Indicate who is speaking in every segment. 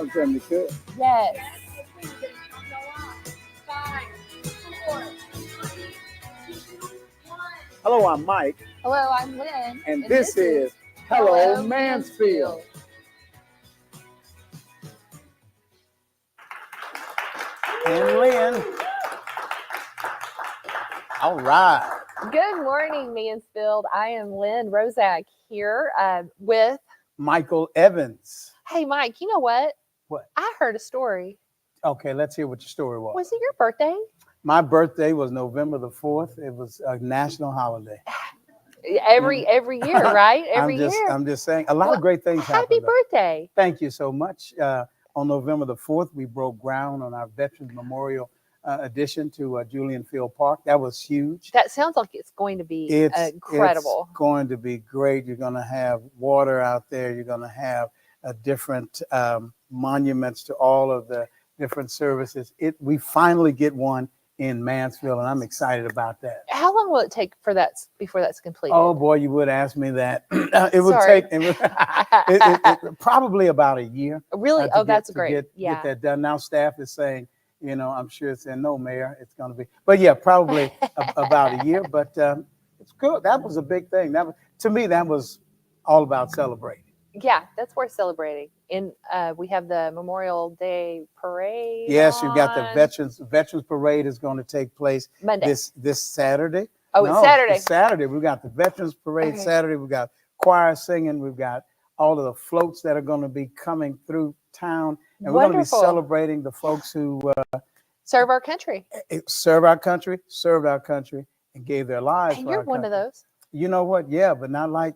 Speaker 1: Tim, you could.
Speaker 2: Yes.
Speaker 1: Hello, I'm Mike.
Speaker 2: Hello, I'm Lynn.
Speaker 1: And this is Hello Mansfield. And Lynn. All right.
Speaker 2: Good morning, Mansfield. I am Lynn Rozak here with
Speaker 1: Michael Evans.
Speaker 2: Hey, Mike, you know what?
Speaker 1: What?
Speaker 2: I heard a story.
Speaker 1: Okay, let's hear what your story was.
Speaker 2: Was it your birthday?
Speaker 1: My birthday was November the 4th. It was a national holiday.
Speaker 2: Every year, right? Every year.
Speaker 1: I'm just saying, a lot of great things happened.
Speaker 2: Happy birthday.
Speaker 1: Thank you so much. On November the 4th, we broke ground on our Veterans Memorial addition to Julian Field Park. That was huge.
Speaker 2: That sounds like it's going to be incredible.
Speaker 1: It's going to be great. You're going to have water out there. You're going to have different monuments to all of the different services. We finally get one in Mansfield, and I'm excited about that.
Speaker 2: How long will it take for that before that's completed?
Speaker 1: Oh boy, you would ask me that. It would take probably about a year.
Speaker 2: Really? That's great.
Speaker 1: Get that done. Now staff is saying, I'm sure it's saying, no, Mayor, it's going to be. But yeah, probably about a year. But it's good. That was a big thing. To me, that was all about celebrating.
Speaker 2: Yeah, that's worth celebrating. And we have the Memorial Day parade.
Speaker 1: Yes, you've got the Veterans Parade is going to take place
Speaker 2: Monday.
Speaker 1: This Saturday.
Speaker 2: Oh, it's Saturday.
Speaker 1: It's Saturday. We've got the Veterans Parade Saturday. We've got choir singing. We've got all of the floats that are going to be coming through town. And we're going to be celebrating the folks who
Speaker 2: serve our country.
Speaker 1: Served our country, and gave their lives.
Speaker 2: And you're one of those.
Speaker 1: You know what? Yeah, but not like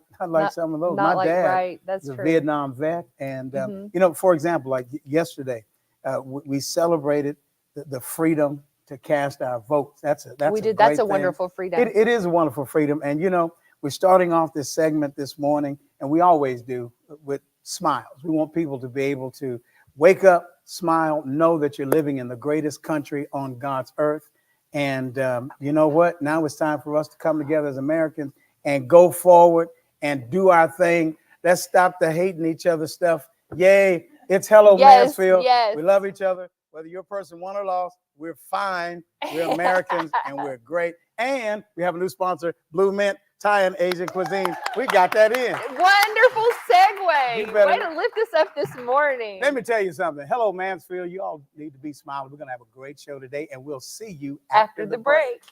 Speaker 1: some of those. My dad
Speaker 2: that's
Speaker 1: is a Vietnam vet. And, for example, like yesterday, we celebrated the freedom to cast our votes. That's a
Speaker 2: wonderful freedom.
Speaker 1: It is a wonderful freedom. And, we're starting off this segment this morning, and we always do, with smiles. We want people to be able to wake up, smile, know that you're living in the greatest country on God's earth. And you know what? Now it's time for us to come together as Americans and go forward and do our thing. Let's stop the hating each other stuff. Yay. It's Hello Mansfield.
Speaker 2: Yes.
Speaker 1: We love each other. Whether you're a person won or lost, we're fine. We're Americans and we're great. And we have a new sponsor, Blue Mint, Thai and Asian cuisine. We got that in.
Speaker 2: Wonderful segue. Way to lift us up this morning.
Speaker 1: Let me tell you something. Hello, Mansfield. You all need to be smiling. We're going to have a great show today, and we'll see you after the break.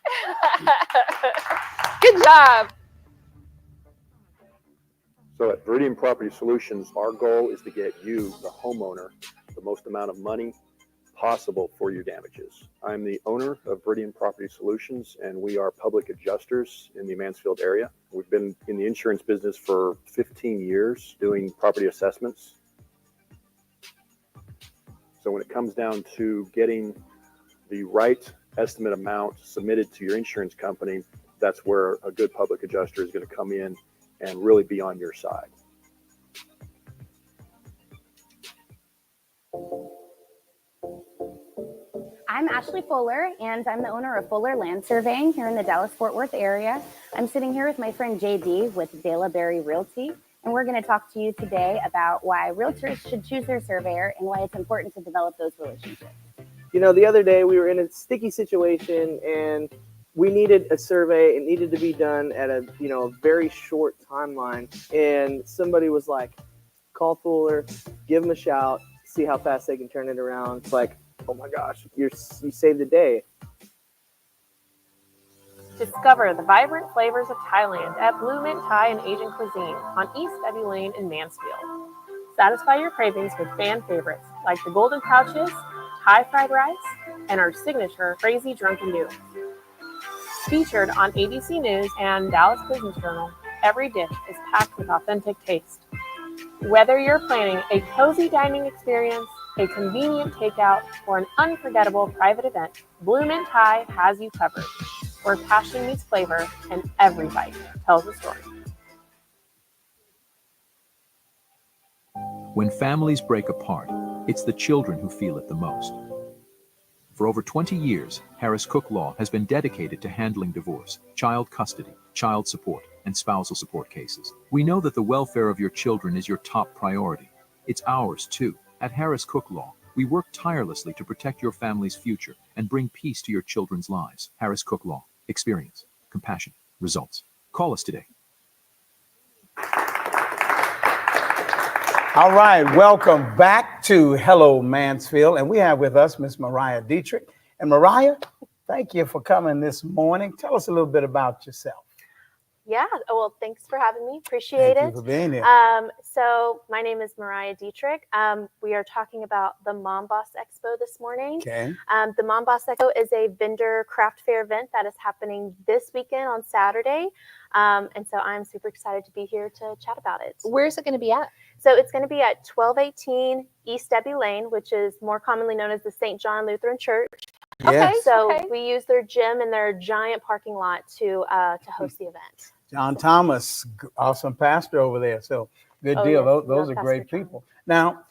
Speaker 2: Good job.
Speaker 3: So at Viridian Property Solutions, our goal is to get you, the homeowner, the most amount of money possible for your damages. I'm the owner of Viridian Property Solutions, and we are public adjusters in the Mansfield area. We've been in the insurance business for 15 years doing property assessments. So when it comes down to getting the right estimate amount submitted to your insurance company, that's where a good public adjuster is going to come in and really be on your side.
Speaker 4: I'm Ashley Fuller, and I'm the owner of Fuller Land Surveying here in the Dallas-Fort Worth area. I'm sitting here with my friend JD with Vela Berry Realty, and we're going to talk to you today about why realtors should choose their surveyor and why it's important to develop those relationships.
Speaker 5: The other day we were in a sticky situation and we needed a survey. It needed to be done at a very short timeline, and somebody was like, call Fuller, give them a shout, see how fast they can turn it around. It's like, oh my gosh, you saved the day.
Speaker 6: Discover the vibrant flavors of Thailand at Blue Mint Thai and Asian Cuisine on East Ebby Lane in Mansfield. Satisfy your cravings with fan favorites like the Golden Pouches, Thai fried rice, and our signature Crazy Drunken Noodles. Featured on ABC News and Dallas Business Journal, every dish is packed with authentic taste. Whether you're planning a cozy dining experience, a convenient takeout, or an unforgettable private event, Blue Mint Thai has you covered, where passion meets flavor and every bite tells a story.
Speaker 7: When families break apart, it's the children who feel it the most. For over 20 years, Harris Cook Law has been dedicated to handling divorce, child custody, child support, and spousal support cases. We know that the welfare of your children is your top priority. It's ours, too. At Harris Cook Law, we work tirelessly to protect your family's future and bring peace to your children's lives. Harris Cook Law. Experience, compassion, results. Call us today.
Speaker 1: All right, welcome back to Hello Mansfield. And we have with us Miss Mariah Dietrich. And Mariah, thank you for coming this morning. Tell us a little bit about yourself.
Speaker 8: Yeah, well, thanks for having me. Appreciate
Speaker 1: Thank
Speaker 8: it.
Speaker 1: you for being here.
Speaker 8: So my name is Mariah Dietrich. We are talking about the Mom Boss Expo this morning.
Speaker 1: Okay.
Speaker 8: The Mom Boss Expo is a vendor craft fair event that is happening this weekend on Saturday. And so I'm super excited to be here to chat about it.
Speaker 2: Where's it going to be at?
Speaker 8: So it's going to be at 1218 East Debbie Lane, which is more commonly known as the St. John Lutheran Church.
Speaker 1: Yes.
Speaker 8: So
Speaker 2: Okay.
Speaker 8: we use their gym and their giant parking lot to host the event.
Speaker 1: John Thomas, awesome pastor over there. So good
Speaker 8: Oh,
Speaker 1: deal.
Speaker 8: yes,
Speaker 1: Those
Speaker 8: love
Speaker 1: are
Speaker 8: Pastor
Speaker 1: great
Speaker 8: John.
Speaker 1: people. Now,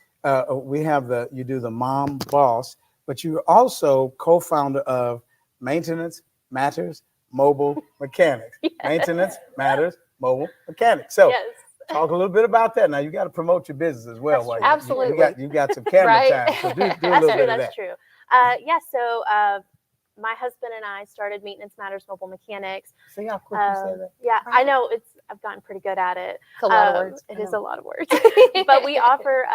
Speaker 1: we have you do the Mom Boss, but you're also co-founder of Maintenance Matters Mobile Mechanics.
Speaker 8: Yes.
Speaker 1: Maintenance Matters Mobile Mechanics. So
Speaker 8: Yes.
Speaker 1: talk a little bit about that. Now, you got to promote your business as well.
Speaker 8: That's
Speaker 1: while
Speaker 8: true.
Speaker 2: Absolutely.
Speaker 1: You got some camera
Speaker 2: Right.
Speaker 1: time. So do a
Speaker 8: That's
Speaker 1: little
Speaker 8: true.
Speaker 1: bit of
Speaker 8: That's
Speaker 1: that.
Speaker 8: true. Yeah. So my husband and I started Maintenance Matters Mobile Mechanics.
Speaker 1: See how quick you say that?
Speaker 8: Yeah, I know I've gotten pretty good at it.
Speaker 2: It's a lot of words.
Speaker 8: It is a lot of words. But we offer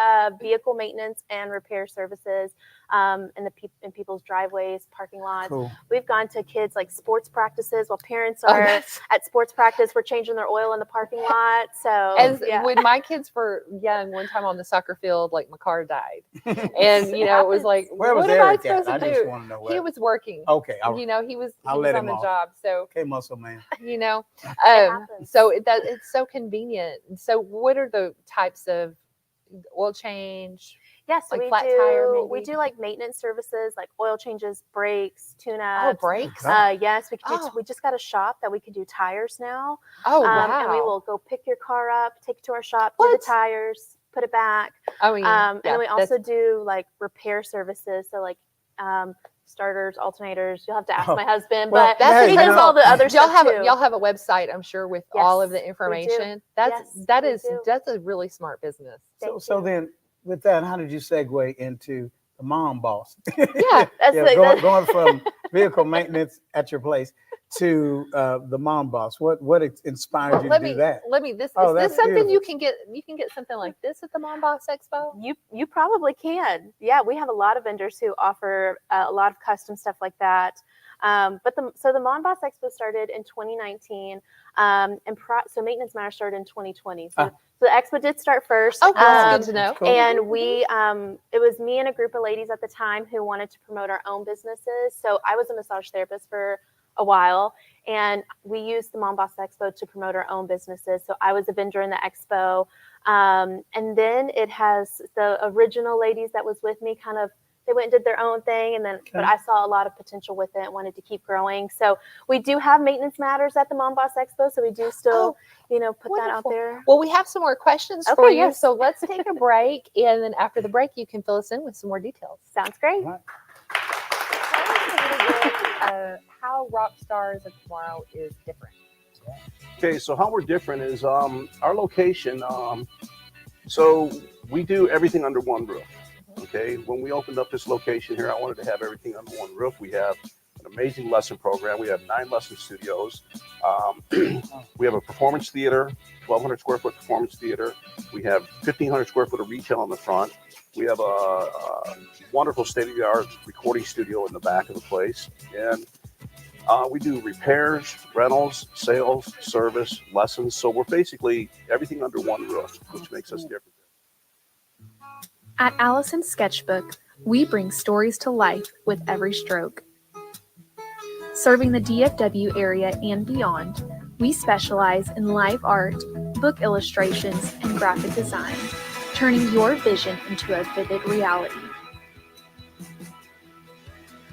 Speaker 8: vehicle maintenance and repair services in people's driveways, parking lots.
Speaker 1: Cool.
Speaker 8: We've gone to kids like sports practices while parents
Speaker 2: Oh,
Speaker 8: are
Speaker 2: yes.
Speaker 8: at sports practice. We're changing their oil in the parking lot. So
Speaker 2: As
Speaker 8: yeah.
Speaker 2: when my kids were young, one time on the soccer field, like my car died, and it was like,
Speaker 1: Where was
Speaker 2: what am I
Speaker 1: Eric at?
Speaker 2: supposed to
Speaker 1: I just
Speaker 2: do?
Speaker 1: want to know
Speaker 2: He
Speaker 1: where.
Speaker 2: was working.
Speaker 1: Okay. All right.
Speaker 2: He was
Speaker 1: I'll let
Speaker 2: on
Speaker 1: him
Speaker 2: the
Speaker 1: off.
Speaker 2: job. So
Speaker 1: Okay, muscle man.
Speaker 8: happens.
Speaker 2: so it's so convenient. So what are the types of oil change?
Speaker 8: Yeah, so
Speaker 2: Like
Speaker 8: we
Speaker 2: flat tire,
Speaker 8: we
Speaker 2: maybe?
Speaker 8: do like maintenance services, like oil changes, brakes,
Speaker 2: Oh,
Speaker 8: tune-ups.
Speaker 2: brakes.
Speaker 8: Yes, we can do,
Speaker 2: Oh.
Speaker 8: we just got a shop that we can do tires now.
Speaker 2: Oh, wow.
Speaker 8: And we will go pick your car up, take it to our shop, do the
Speaker 2: What?
Speaker 8: tires, put it back.
Speaker 2: I mean,
Speaker 8: And
Speaker 2: yeah,
Speaker 8: then we
Speaker 2: that's-
Speaker 8: also do like repair services. So like starters, alternators. You'll have to ask
Speaker 1: Oh,
Speaker 8: my husband,
Speaker 1: well,
Speaker 8: but
Speaker 2: that's
Speaker 8: he
Speaker 2: okay.
Speaker 8: does all the other
Speaker 2: y'all
Speaker 8: stuff
Speaker 2: have
Speaker 8: too.
Speaker 2: y'all have a website, I'm sure, with all of
Speaker 8: Yes,
Speaker 2: the information.
Speaker 8: Yes, we do.
Speaker 2: That's a really smart business.
Speaker 1: So
Speaker 8: Thank you.
Speaker 1: then, with that, how did you segue into the Mom Boss?
Speaker 2: Yeah,
Speaker 8: That's
Speaker 1: Yeah,
Speaker 8: like
Speaker 1: going from vehicle maintenance at your place to the Mom Boss. What inspired you to do that?
Speaker 2: This
Speaker 1: Oh,
Speaker 2: is
Speaker 1: that's
Speaker 2: this something
Speaker 1: beautiful.
Speaker 2: you can get something like this at the Mom Boss Expo?
Speaker 8: You probably can. Yeah, we have a lot of vendors who offer a lot of custom stuff like that. So the Mom Boss Expo started in 2019, so Maintenance Matters started in 2020. So the expo did start first.
Speaker 2: Oh, that's good to know.
Speaker 1: Cool.
Speaker 8: And we, it was me and a group of ladies at the time who wanted to promote our own businesses. So I was a massage therapist for a while, and we used the Mom Boss Expo to promote our own businesses. So I was a vendor in the expo. And then it has the original ladies that was with me they went and did their own thing. And then, but I saw a lot of potential with it and wanted to keep growing. So we do have Maintenance Matters at the Mom Boss Expo. So we do still, put that out
Speaker 2: wonderful.
Speaker 8: there.
Speaker 2: Well, we have some more questions
Speaker 8: Okay,
Speaker 2: for you,
Speaker 8: yes.
Speaker 2: so let's take a break, and then after the break, you can fill us in with some more details.
Speaker 8: Sounds great.
Speaker 1: Right.
Speaker 2: How Rock Stars of Tomorrow is different.
Speaker 9: Okay, so how we're different is our location. So we do everything under one roof. Okay, when we opened up this location here, I wanted to have everything under one roof. We have an amazing lesson program. We have 9 lesson studios. We have a performance theater, 1,200 square foot performance theater. We have 1,500 square foot of retail on the front. We have a wonderful state-of-the-art recording studio in the back of the place. And we do repairs, rentals, sales, service, lessons. So we're basically everything under one roof, which makes us different.
Speaker 10: At Allison's Sketchbook, we bring stories to life with every stroke. Serving the DFW area and beyond, we specialize in live art, book illustrations, and graphic design, turning your vision into a vivid reality.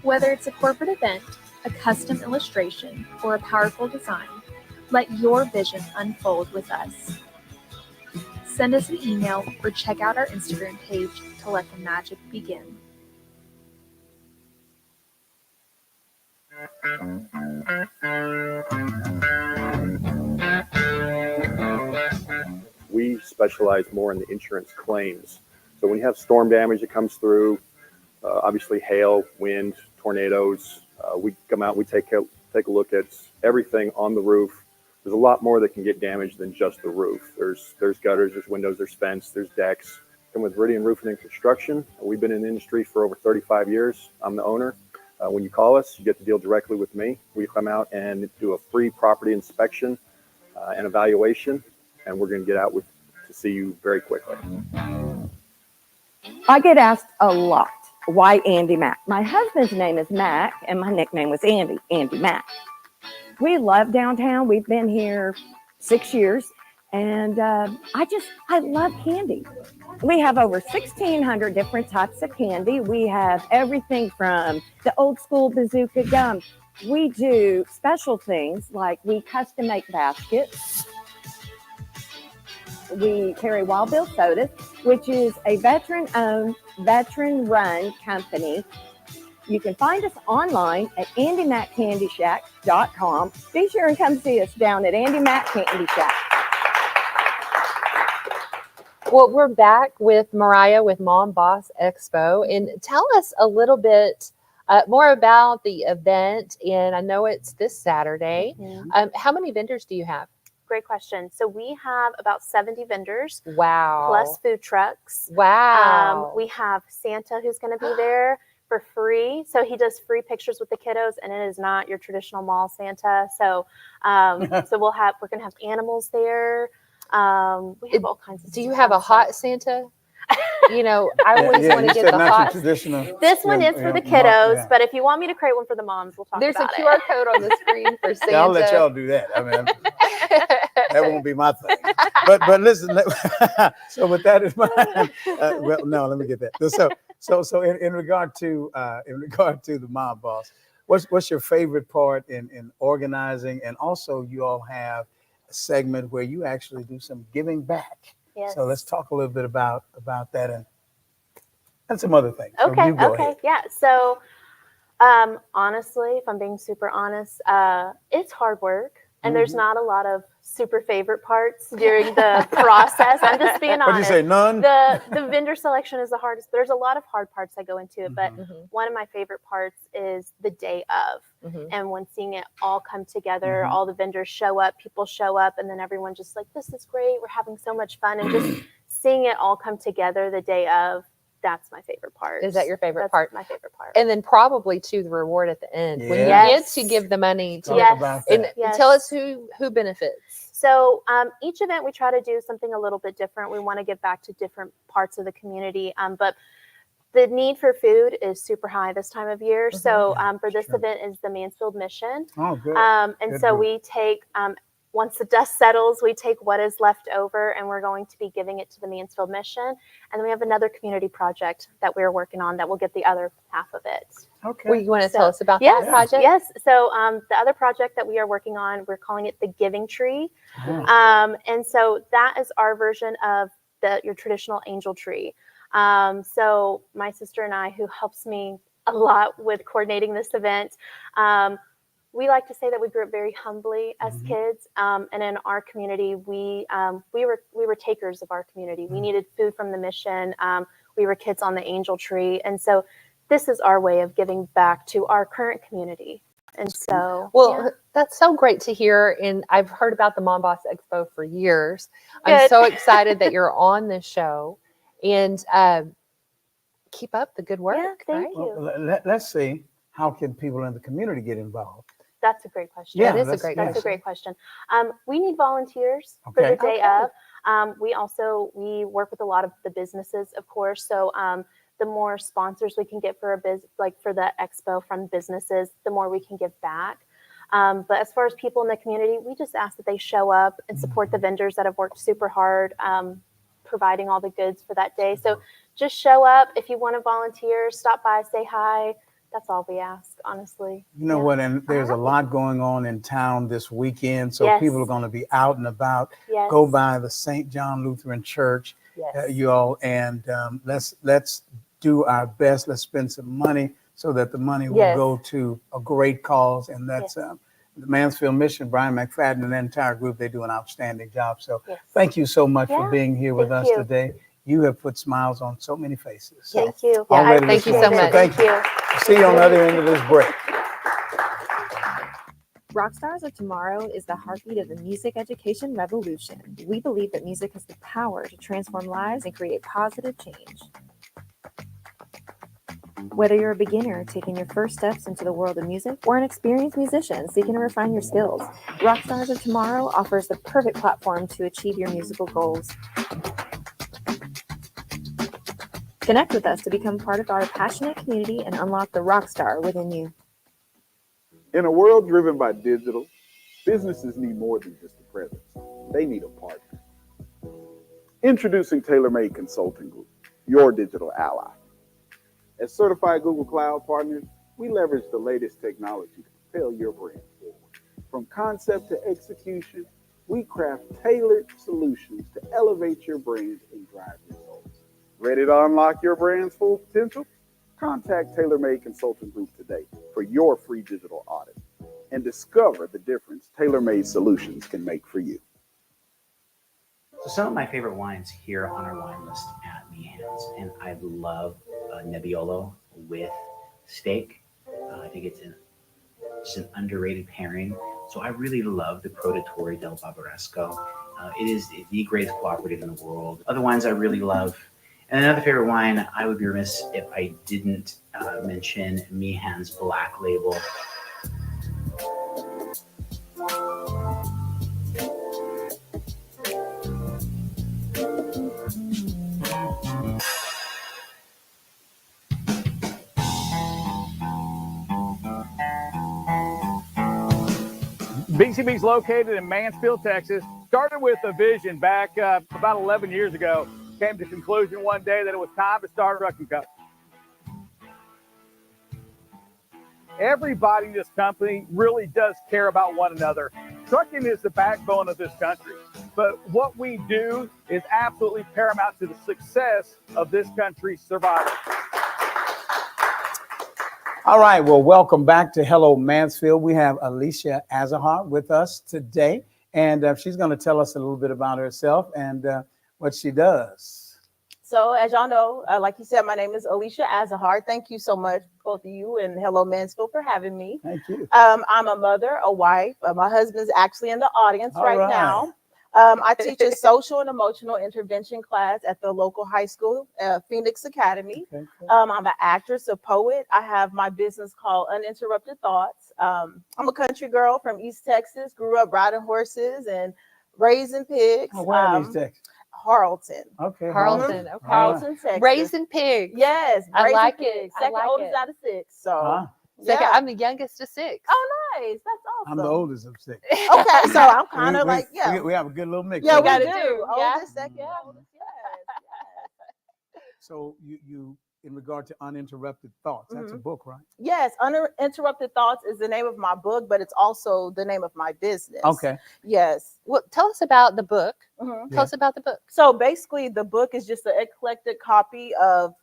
Speaker 10: Whether it's a corporate event, a custom illustration, or a powerful design, let your vision unfold with us. Send us an email or check out our Instagram page to let the magic begin.
Speaker 3: We specialize more in the insurance claims. So when you have storm damage that comes through, obviously hail, wind, tornadoes, we come out, we take a look at everything on the roof. There's a lot more that can get damaged than just the roof. There's gutters, there's windows, there's fence, there's decks. Come with Viridian Roofing and Construction. We've been in the industry for over 35 years. I'm the owner. When you call us, you get to deal directly with me. We come out and do a free property inspection and evaluation, and we're going to get out to see you very quickly.
Speaker 11: I get asked a lot, why Andy Mack? My husband's name is Mack, and my nickname was Andy Mack. We love downtown. We've been here 6 years, and I love candy. We have over 1,600 different types of candy. We have everything from the old school bazooka gum. We do special things like we custom make baskets. We carry Wild Bill Sodas, which is a veteran-owned, veteran-run company. You can find us online at AndyMackCandyShack.com. Be sure and come see us down at Andy Mack Candy Shack.
Speaker 2: Well, we're back with Mariah with Mom Boss Expo, and tell us a little bit more about the event. And I know it's this Saturday. How many vendors do you have?
Speaker 8: Great question. So we have about 70 vendors.
Speaker 2: Wow.
Speaker 8: Plus food trucks.
Speaker 2: Wow.
Speaker 8: We have Santa who's going to be there for free. So he does free pictures with the kiddos, and it is not your traditional mall Santa. So we're going to have animals there. We have all kinds of.
Speaker 2: Do you have a hot Santa? You know, I always want to get the hot.
Speaker 8: This one is for the kiddos, but if you want me to create one for the moms, we'll talk
Speaker 2: about it.
Speaker 8: There's
Speaker 2: a QR code on the screen for Santa.
Speaker 1: Yeah, I'll let y'all do that. I mean, that won't be my thing. But listen, so with that in mind, well, no, let me get that. So in regard to the Mom Boss, what's your favorite part in organizing? And also, you all have a segment where you actually do some giving back.
Speaker 8: Yes.
Speaker 1: So let's talk a little bit about that and some other things.
Speaker 8: Okay.
Speaker 1: So ahead.
Speaker 8: Yeah. So honestly, if I'm being super honest, it's hard work, and there's not a lot of super favorite parts during the process. I'm just being honest.
Speaker 1: What'd you say? None?
Speaker 8: The vendor selection is the hardest. There's a lot of hard parts that go into it, but one of my favorite parts is the day of. And when seeing it all come together, all the vendors show up, people show up, and then everyone just like, this is great. We're having so much fun. And just seeing it all come together the day of, that's my favorite part.
Speaker 2: Is that your favorite part?
Speaker 8: My favorite part.
Speaker 2: And then probably too the reward at the end when you get to give the money to. And tell us who benefits.
Speaker 8: So each event we try to do something a little bit different. We want to give back to different parts of the community, but the need for food is super high this time of year. So for this event is the Mansfield Mission.
Speaker 1: Oh, good.
Speaker 8: And
Speaker 1: good
Speaker 8: so
Speaker 1: group.
Speaker 8: we take, once the dust settles, we take what is left over, and we're going to be giving it to the Mansfield Mission. And then we have another community project that we're working on that will get the other half of it.
Speaker 1: Okay.
Speaker 2: Well, you want to tell us about that project?
Speaker 8: Yes. So the other project that we are working on, we're calling it the Giving Tree. And so that is our version of your traditional angel tree. So my sister and I, who helps me a lot with coordinating this event, we like to say that we grew up very humbly as kids. And in our community, we were takers of our community. We needed food from the mission. We were kids on the angel tree. And so this is our way of giving back to our current community. And so,
Speaker 2: that's so great to hear. And I've heard about the Mom Boss Expo for years. I'm so excited that you're on this show. And keep up the good work.
Speaker 8: Yeah, thank you.
Speaker 1: Well, let's see, how can people in the community get involved?
Speaker 8: That's a great question.
Speaker 1: Yeah,
Speaker 2: that is a great question.
Speaker 8: That's a great question. We need volunteers for the day of. We work with a lot of the businesses, of course. So the more sponsors we can get for for the expo from businesses, the more we can give back. But as far as people in the community, we just ask that they show up and support the vendors that have worked super hard, providing all the goods for that day. So just show up. If you want to volunteer, stop by, say hi. That's all we ask, honestly.
Speaker 1: You know what? And there's a lot going on in town this weekend. So people are going to be out and about. Go by the St. John Lutheran Church, you all, and let's do our best. Let's spend some money so that the money will go to a great cause. And that's the Mansfield Mission, Brian McFadden and the entire group. They do an outstanding job. So thank you so much for being here with us today. you have put smiles on so many faces. So
Speaker 8: Thank you.
Speaker 1: already
Speaker 2: thank
Speaker 1: this
Speaker 2: you so
Speaker 1: morning.
Speaker 2: much.
Speaker 1: Thank you. See you on the other end of this break.
Speaker 12: Rockstars of Tomorrow is the heartbeat of the music education revolution. We believe that music has the power to transform lives and create positive change. Whether you're a beginner taking your first steps into the world of music or an experienced musician seeking to refine your skills, Rockstars of Tomorrow offers the perfect platform to achieve your musical goals. Connect with us to become part of our passionate community and unlock the rock star within you.
Speaker 13: In a world driven by digital, businesses need more than just a presence. They need a partner. Introducing TaylorMade Consulting Group, your digital ally. As certified Google Cloud partners, we leverage the latest technology to propel your brand forward. From concept to execution, we craft tailored solutions to elevate your brand and drive results. Ready to unlock your brand's full potential? Contact TaylorMade Consulting Group today for your free digital audit and discover the difference TaylorMade solutions can make for you.
Speaker 14: So some of my favorite wines here on our wine list at Meehan's, and I love Nebbiolo with steak. I think it's just an underrated pairing. So I really love the Produttore del Barbaresco. It is the greatest cooperative in the world. Other wines I really love. And another favorite wine, I would be remiss if I didn't mention Meehan's Black Label.
Speaker 15: BCB's located in Mansfield, Texas. Started with a vision back about 11 years ago. Came to the conclusion one day that it was time to start a trucking company. Everybody in this company really does care about one another. Trucking is the backbone of this country. But what we do is absolutely paramount to the success of this country's survival.
Speaker 1: All right, well, welcome back to Hello Mansfield. We have Alicia Azahar with us today, and she's going to tell us a little bit about herself and what she does.
Speaker 16: So as y'all know, like you said, my name is Alicia Azahar. Thank you so much, both of you and Hello Mansfield, for having me.
Speaker 1: Thank you.
Speaker 16: I'm a mother, a wife. My husband's actually in the audience right now. I teach a social and emotional intervention class at the local high school, Phoenix Academy.
Speaker 1: Okay, cool.
Speaker 16: I'm an actress, a poet. I have my business called Uninterrupted Thoughts. I'm a country girl from East Texas, grew up riding horses and raising pigs.
Speaker 1: Oh, where in East Texas?
Speaker 16: Harlton.
Speaker 1: Okay.
Speaker 2: Harlton. Okay.
Speaker 16: Harlton, Texas.
Speaker 2: Raising pigs.
Speaker 16: Yes.
Speaker 2: I
Speaker 16: raising
Speaker 2: like
Speaker 16: pigs.
Speaker 2: it. I
Speaker 16: Second
Speaker 2: like
Speaker 16: oldest
Speaker 2: it.
Speaker 16: out of 6. So
Speaker 2: Second,
Speaker 16: yeah.
Speaker 2: I'm the youngest of 6.
Speaker 16: Oh, nice. That's awesome.
Speaker 1: I'm the oldest of 6.
Speaker 16: Okay, so I'm kind of like, yeah.
Speaker 1: We have a good little mix.
Speaker 16: Yeah,
Speaker 1: over
Speaker 16: we
Speaker 1: there.
Speaker 16: do.
Speaker 2: Yeah.
Speaker 16: Oldest, second oldest, yes.
Speaker 1: So you in regard to Uninterrupted Thoughts, that's a book, right?
Speaker 16: Yes, Uninterrupted Thoughts is the name of my book, but it's also the name of my business.
Speaker 1: Okay.
Speaker 16: Yes.
Speaker 2: Well, tell us about the book.
Speaker 16: Mhm.
Speaker 2: Tell us about the book.
Speaker 16: So basically, the book is just an eclectic copy of,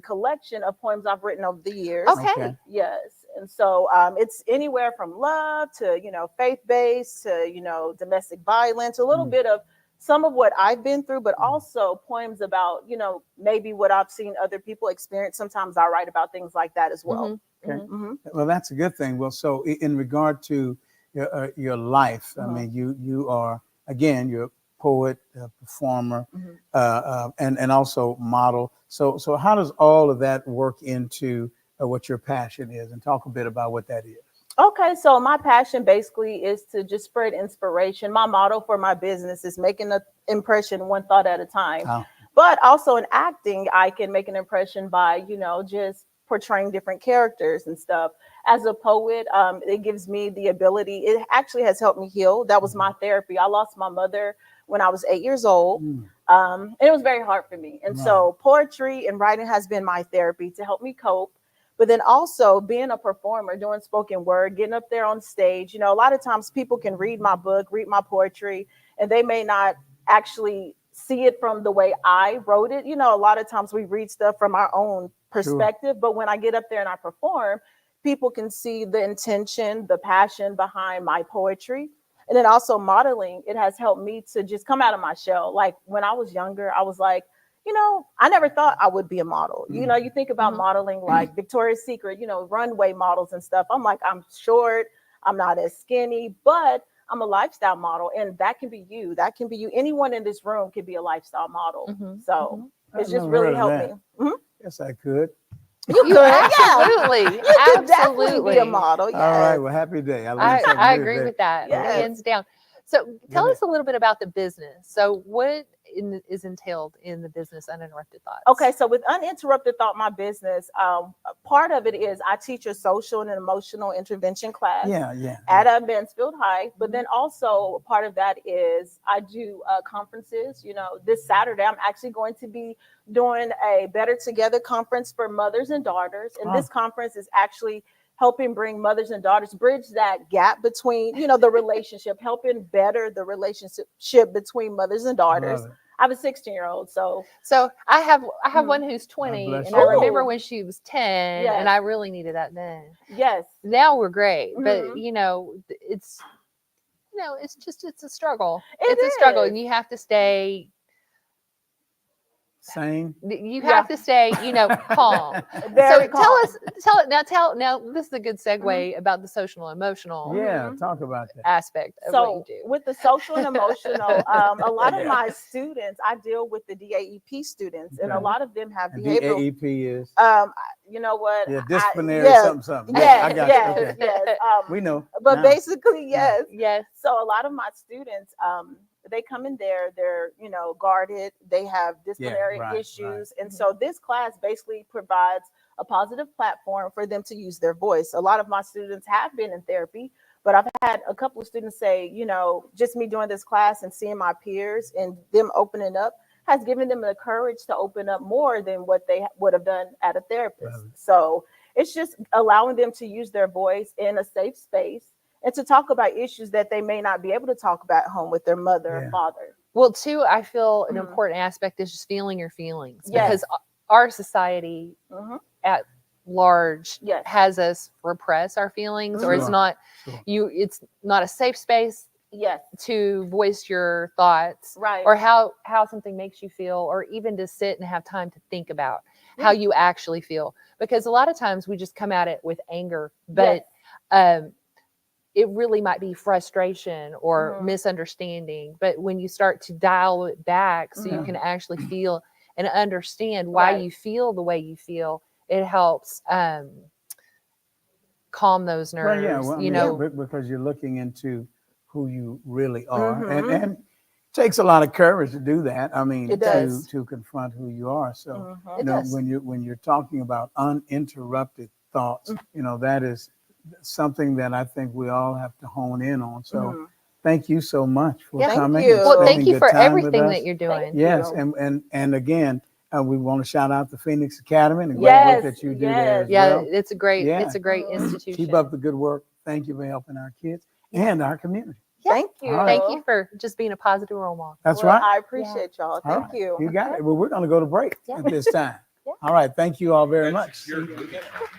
Speaker 16: collection of poems I've written over the years.
Speaker 2: Okay.
Speaker 16: Yes. And so it's anywhere from love to, faith-based to, domestic violence, a little bit of some of what I've been through, but also poems about, maybe what I've seen other people experience. Sometimes I write about things like that as well.
Speaker 1: Okay. Well, that's a good thing. Well, so in regard to your life, I mean, you are, again, you're a poet, a performer, and also model. So how does all of that work into what your passion is? And talk a bit about what that is.
Speaker 16: Okay, so my passion basically is to just spread inspiration. My motto for my business is making an impression one thought at a time.
Speaker 1: Oh.
Speaker 16: But also in acting, I can make an impression by, just portraying different characters and stuff. As a poet, it gives me the ability, it actually has helped me heal. That was my therapy. I lost my mother when I was 8 years old. And it was very hard for me. And so poetry and writing has been my therapy to help me cope. But then also being a performer, doing spoken word, getting up there on stage, a lot of times people can read my book, read my poetry, and they may not actually see it from the way I wrote it. A lot of times we read stuff from our own perspective, but when I get up there and I perform, people can see the intention, the passion behind my poetry. And then also modeling, it has helped me to just come out of my shell. Like when I was younger, I was like, I never thought I would be a model. You think about
Speaker 2: Mhm.
Speaker 16: modeling like Victoria's Secret, runway models and stuff. I'm like, I'm short, I'm not as skinny, but I'm a lifestyle model, and that can be you. That can be you. Anyone in this room can be a lifestyle model.
Speaker 2: Mhm.
Speaker 16: So
Speaker 1: I've
Speaker 16: it's just
Speaker 1: never
Speaker 16: really
Speaker 1: heard of
Speaker 16: helped
Speaker 1: that.
Speaker 16: me. Mhm.
Speaker 1: Yes, I could.
Speaker 16: You could, yeah.
Speaker 2: Absolutely.
Speaker 16: You could definitely be a
Speaker 2: Absolutely.
Speaker 16: model. Yes.
Speaker 1: All right. Well, happy day. I learned something
Speaker 2: I
Speaker 1: new
Speaker 2: agree
Speaker 1: today.
Speaker 2: with that,
Speaker 16: Yes.
Speaker 2: hands down. So tell
Speaker 1: ahead.
Speaker 2: us a little bit about the business. So what is entailed in the business Uninterrupted Thoughts?
Speaker 16: Okay, so with Uninterrupted Thought, my business, part of it is I teach a social and emotional intervention class
Speaker 1: Yeah.
Speaker 16: at Mansfield High, but then also part of that is I do conferences. This Saturday I'm actually going to be doing a Better Together conference for mothers and daughters, and this conference is actually helping bring mothers and daughters, bridge that gap between, the relationship, helping better the relationship between mothers and daughters.
Speaker 1: Love it.
Speaker 16: I have a 16-year-old, so
Speaker 2: I have one who's 20,
Speaker 1: bless
Speaker 2: and
Speaker 1: you.
Speaker 2: I remember
Speaker 16: Ooh.
Speaker 2: when she was 10,
Speaker 16: Yes.
Speaker 2: and I really needed that then.
Speaker 16: yes.
Speaker 2: Now we're great, but
Speaker 16: Mhm.
Speaker 2: it's it's a struggle.
Speaker 16: It
Speaker 2: It's a struggle,
Speaker 16: is.
Speaker 2: and you have to stay.
Speaker 1: Same.
Speaker 2: You have to stay, calm.
Speaker 16: Very
Speaker 2: So
Speaker 16: calm.
Speaker 2: now this is a good segue about the social and emotional
Speaker 1: Yeah. Talk about that.
Speaker 2: aspect of what
Speaker 16: So
Speaker 2: you do.
Speaker 16: with the social and emotional, a lot of
Speaker 1: Yeah.
Speaker 16: my students, I deal with the DAEP students, and a
Speaker 1: Okay.
Speaker 16: lot of them have
Speaker 1: And
Speaker 16: behavioral.
Speaker 1: DAEP is
Speaker 16: You know what?
Speaker 1: yeah, disciplinary
Speaker 16: yes,
Speaker 1: something.
Speaker 16: yes,
Speaker 1: I got
Speaker 16: yes,
Speaker 1: you. Okay.
Speaker 16: yes.
Speaker 1: We know.
Speaker 16: But
Speaker 1: now.
Speaker 16: basically, yes.
Speaker 2: Yes.
Speaker 16: So a lot of my students, they come in there, they're, guarded, they have disciplinary
Speaker 1: right,
Speaker 16: issues. And so this class basically provides a positive platform for them to use their voice. A lot of my students have been in therapy, but I've had a couple of students say, just me doing this class and seeing my peers and them opening up has given them the courage to open up more than what they would have done at a therapist. So it's just allowing them to use their voice in a safe space and to talk about issues that they may not be able to talk about at home with their mother or father.
Speaker 2: Well, too, I feel an
Speaker 16: Mhm.
Speaker 2: important aspect is just feeling your feelings,
Speaker 16: Yes.
Speaker 2: because our society
Speaker 16: Mhm.
Speaker 2: at large
Speaker 16: Yes.
Speaker 2: has us repress our feelings, or it's
Speaker 1: Sure.
Speaker 2: not
Speaker 1: Sure.
Speaker 2: it's not a safe space
Speaker 16: Yes.
Speaker 2: to voice your thoughts,
Speaker 16: Right.
Speaker 2: or how something makes you feel, or even to sit and have time to think about how you actually feel, because a lot of times we just come at it with anger, but it really might be frustration or misunderstanding. But when you start to dial it back so you can actually feel and understand why
Speaker 16: Right.
Speaker 2: you feel the way you feel, it helps calm those nerves.
Speaker 1: Well, yeah. Well, I mean,
Speaker 2: know.
Speaker 1: because you're looking into who you really are,
Speaker 16: Mhm.
Speaker 1: and it takes a lot of courage to do that. I mean,
Speaker 16: It does.
Speaker 1: to confront who you are. So
Speaker 16: Mhm.
Speaker 2: It does.
Speaker 1: when you're talking about uninterrupted thoughts, that is something that I think we all have to hone in on. So
Speaker 16: Mhm.
Speaker 1: thank you so much for
Speaker 2: Yeah.
Speaker 1: coming.
Speaker 16: Thank
Speaker 1: and
Speaker 16: you.
Speaker 2: Well, thank
Speaker 1: spending
Speaker 2: you
Speaker 1: good
Speaker 2: for
Speaker 1: time with
Speaker 2: everything
Speaker 1: us.
Speaker 2: that you're doing.
Speaker 16: Thank
Speaker 1: Yes,
Speaker 16: you.
Speaker 1: and again, we want to shout out the Phoenix Academy and the great
Speaker 16: Yes,
Speaker 1: work that you do
Speaker 16: yes.
Speaker 1: there as
Speaker 2: Yeah,
Speaker 1: well.
Speaker 2: it's a great
Speaker 1: Yeah.
Speaker 2: it's a great institution.
Speaker 1: Keep up the good work. Thank you for helping our kids and our community.
Speaker 2: Yeah.
Speaker 16: Thank you.
Speaker 1: All right.
Speaker 2: Thank you for just being a positive role model.
Speaker 1: That's
Speaker 16: Well,
Speaker 1: right.
Speaker 16: I appreciate y'all.
Speaker 1: All
Speaker 16: Thank
Speaker 1: right.
Speaker 16: you.
Speaker 1: You got it. Well, we're going to go to break
Speaker 2: Yeah.
Speaker 1: at this time.
Speaker 2: Yeah.
Speaker 1: All right. Thank you all very
Speaker 17: At
Speaker 1: much.
Speaker 17: Secured Moving Company,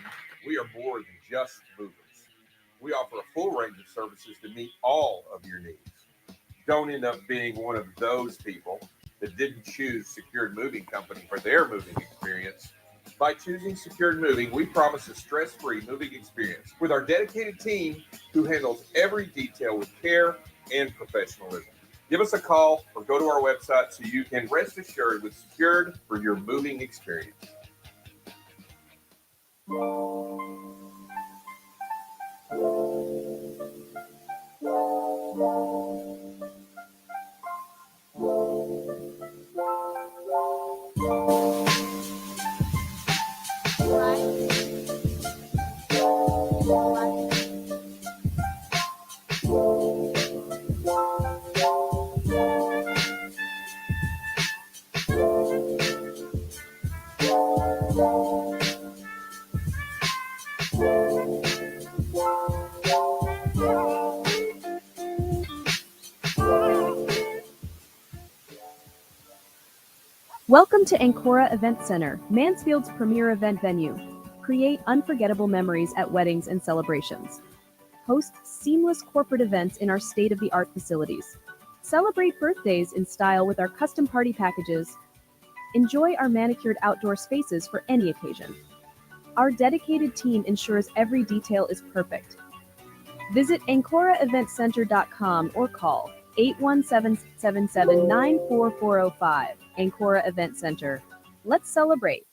Speaker 17: we are more than just movers. We offer a full range of services to meet all of your needs. Don't end up being one of those people that didn't choose Secured Moving Company for their moving experience. By choosing Secured Moving, we promise a stress-free moving experience with our dedicated team who handles every detail with care and professionalism. Give us a call or go to our website so you can rest assured with Secured for your moving experience.
Speaker 18: Welcome to Ancora Event Center, Mansfield's premier event venue. Create unforgettable memories at weddings and celebrations. Host seamless corporate events in our state-of-the-art facilities. Celebrate birthdays in style with our custom party packages. Enjoy our manicured outdoor spaces for any occasion. Our dedicated team ensures every detail is perfect. Visit AncoraEventCenter.com or call 817-779-4405. Ancora Event Center. Let's celebrate.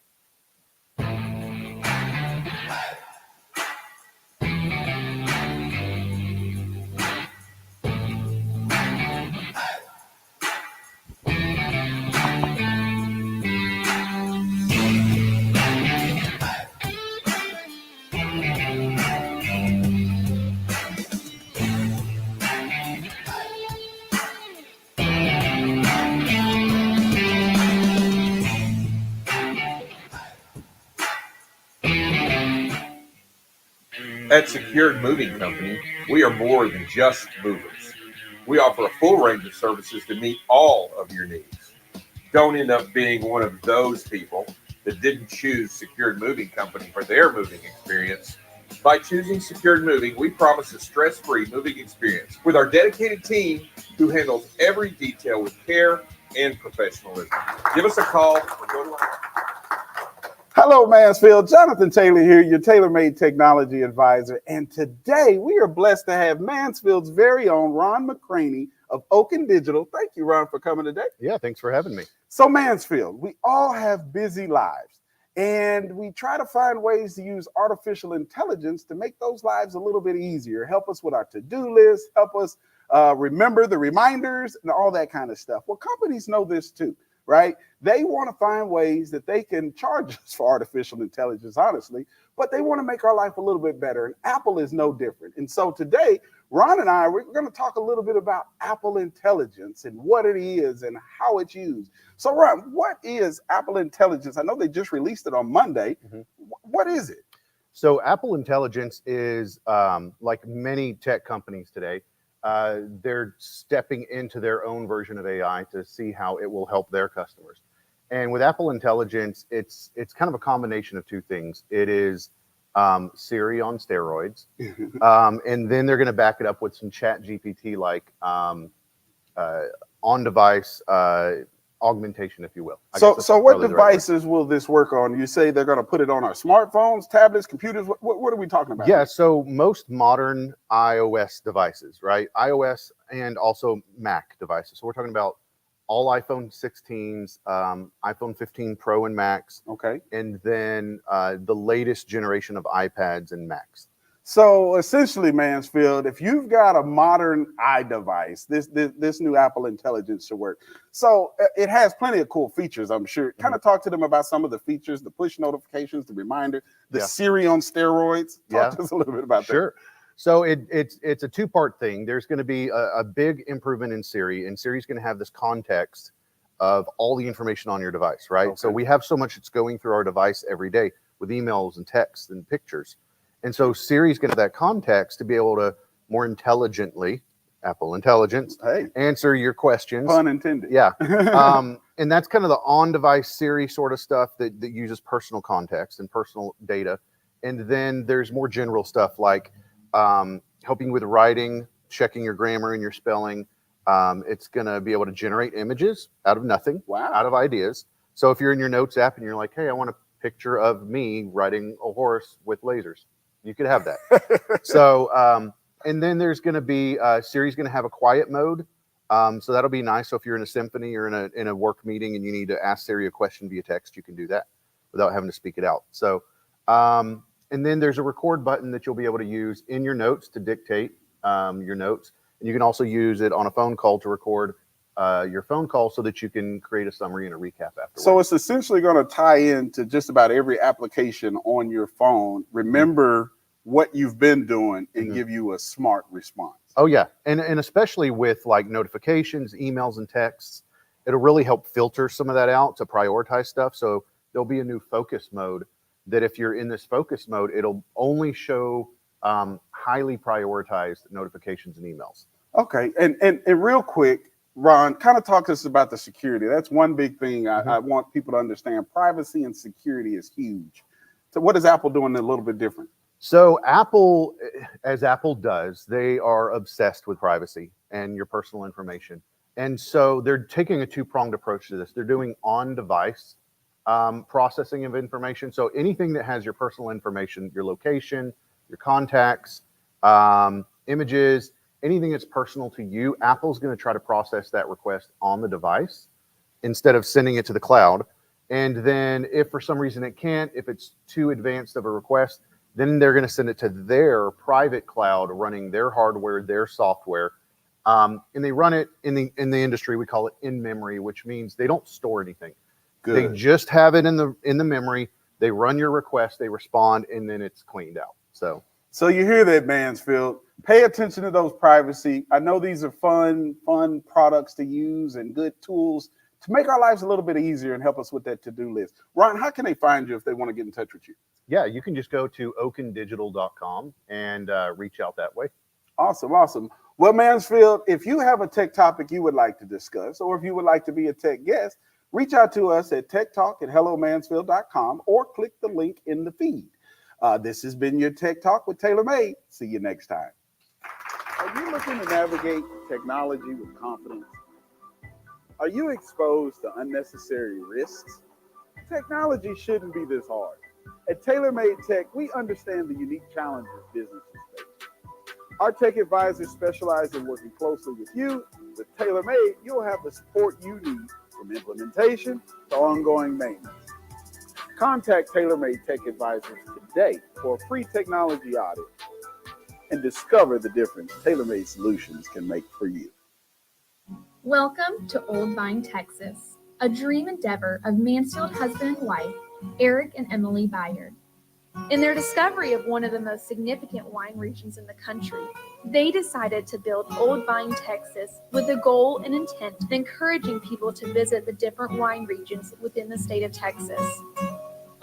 Speaker 17: At Secured Moving Company, we are more than just movers. We offer a full range of services to meet all of your needs. Don't end up being one of those people that didn't choose Secured Moving Company for their moving experience. By choosing Secured Moving, we promise a stress-free moving experience with our dedicated team who handles every detail with care and professionalism. Give us a call or go to our
Speaker 13: Hello, Mansfield. Jonathan Taylor here, your tailor-made technology advisor. And today we are blessed to have Mansfield's very own Ron McCraney of Oaken Digital. Thank you, Ron, for coming today.
Speaker 19: Yeah, thanks for having me.
Speaker 13: So Mansfield, we all have busy lives, and we try to find ways to use artificial intelligence to make those lives a little bit easier, help us with our to-do list, help us remember the reminders and all that kind of stuff. Well, companies know this too, right? They want to find ways that they can charge us for artificial intelligence, honestly, but they want to make our life a little bit better. And Apple is no different. And so today, Ron and I, we're going to talk a little bit about Apple Intelligence and what it is and how it's used. So Ron, what is Apple Intelligence? I know they just released it on Monday. What is it?
Speaker 19: So Apple Intelligence is like many tech companies today, they're stepping into their own version of AI to see how it will help their customers. And with Apple Intelligence, it's kind of a combination of two things. It is Siri on steroids, and then they're going to back it up with some Chat GPT like on-device augmentation, if you will.
Speaker 13: So what devices will this work on? You say they're going to put it on our smartphones, tablets, computers. What are we talking about?
Speaker 19: Yeah, so most modern iOS devices, right? iOS and also Mac devices. So we're talking about all iPhone 16s, iPhone 15 Pro and Max.
Speaker 13: Okay.
Speaker 19: And then the latest generation of iPads and Macs.
Speaker 13: So essentially, Mansfield, if you've got a modern iDevice, this new Apple Intelligence should work. So it has plenty of cool features, I'm sure. Kind of talk to them about some of the features, the push notifications, the reminder, the Siri on steroids. Talk to us a little bit about that.
Speaker 19: Sure. So it's a two-part thing. There's going to be a big improvement in Siri, and Siri's going to have this context of all the information on your device, right? Okay. So we have so much that's going through our device every day with emails and texts and pictures. And so Siri's going to have that context to be able to more intelligently, Apple Intelligence, answer your questions.
Speaker 13: Pun intended.
Speaker 19: Yeah. And that's kind of the on-device Siri sort of stuff that uses personal context and personal data. And then there's more general stuff like helping with writing, checking your grammar and your spelling. It's going to be able to generate images out of nothing, out of ideas. So if you're in your Notes app and you're like, hey, I want a picture of me riding a horse with lasers, you could have that. So, and then there's going to be, Siri's going to have a quiet mode. So that'll be nice. So if you're in a symphony or in a work meeting and you need to ask Siri a question via text, you can do that without having to speak it out. So, and then there's a record button that you'll be able to use in your notes to dictate your notes. And you can also use it on a phone call to record your phone call so that you can create a summary and a recap afterwards.
Speaker 13: So it's essentially going to tie into just about every application on your phone. Remember what you've been doing and give you a smart response.
Speaker 19: Oh yeah. And especially with like notifications, emails and texts, it'll really help filter some of that out to prioritize stuff. So there'll be a new focus mode that if you're in this focus mode, it'll only show highly prioritized notifications and emails.
Speaker 13: Okay. And real quick, Ron, kind of talk to us about the security. That's one big thing I want people to understand. Privacy and security is huge. So what is Apple doing a little bit different?
Speaker 19: So Apple, as Apple does, they are obsessed with privacy and your personal information. And so they're taking a two-pronged approach to this. They're doing on-device processing of information. So anything that has your personal information, your location, your contacts, images, anything that's personal to you, Apple's going to try to process that request on the device instead of sending it to the cloud. And then if for some reason it can't, if it's too advanced of a request, then they're going to send it to their private cloud running their hardware, their software. And they run it in the industry, we call it in memory, which means they don't store anything.
Speaker 13: Good.
Speaker 19: They just have it in the memory. They run your request, they respond, and then it's cleaned out.
Speaker 13: So you hear that, Mansfield. Pay attention to those privacy. I know these are fun products to use and good tools to make our lives a little bit easier and help us with that to-do list. Ron, how can they find you if they want to get in touch with you?
Speaker 19: Yeah, you can just go to oakendigital.com and reach out that way.
Speaker 13: Awesome, awesome. Well, Mansfield, if you have a tech topic you would like to discuss, or if you would like to be a tech guest, reach out to us at techtalk@hellomansfield.com or click the link in the feed. This has been your Tech Talk with Taylor Made. See you next time. Are you looking to navigate technology with confidence? Are you exposed to unnecessary risks? Technology shouldn't be this hard. At TaylorMade Tech, we understand the unique challenges businesses face. Our tech advisors specialize in working closely with you. With TaylorMade, you'll have the support you need from implementation to ongoing maintenance. Contact TaylorMade Tech Advisors today for a free technology audit and discover the difference TaylorMade solutions can make for you.
Speaker 10: Welcome to Old Vine, Texas, a dream endeavor of Mansfield husband and wife, Eric and Emily Bayard. In their discovery of one of the most significant wine regions in the country, they decided to build Old Vine, Texas, with the goal and intent of encouraging people to visit the different wine regions within the state of Texas.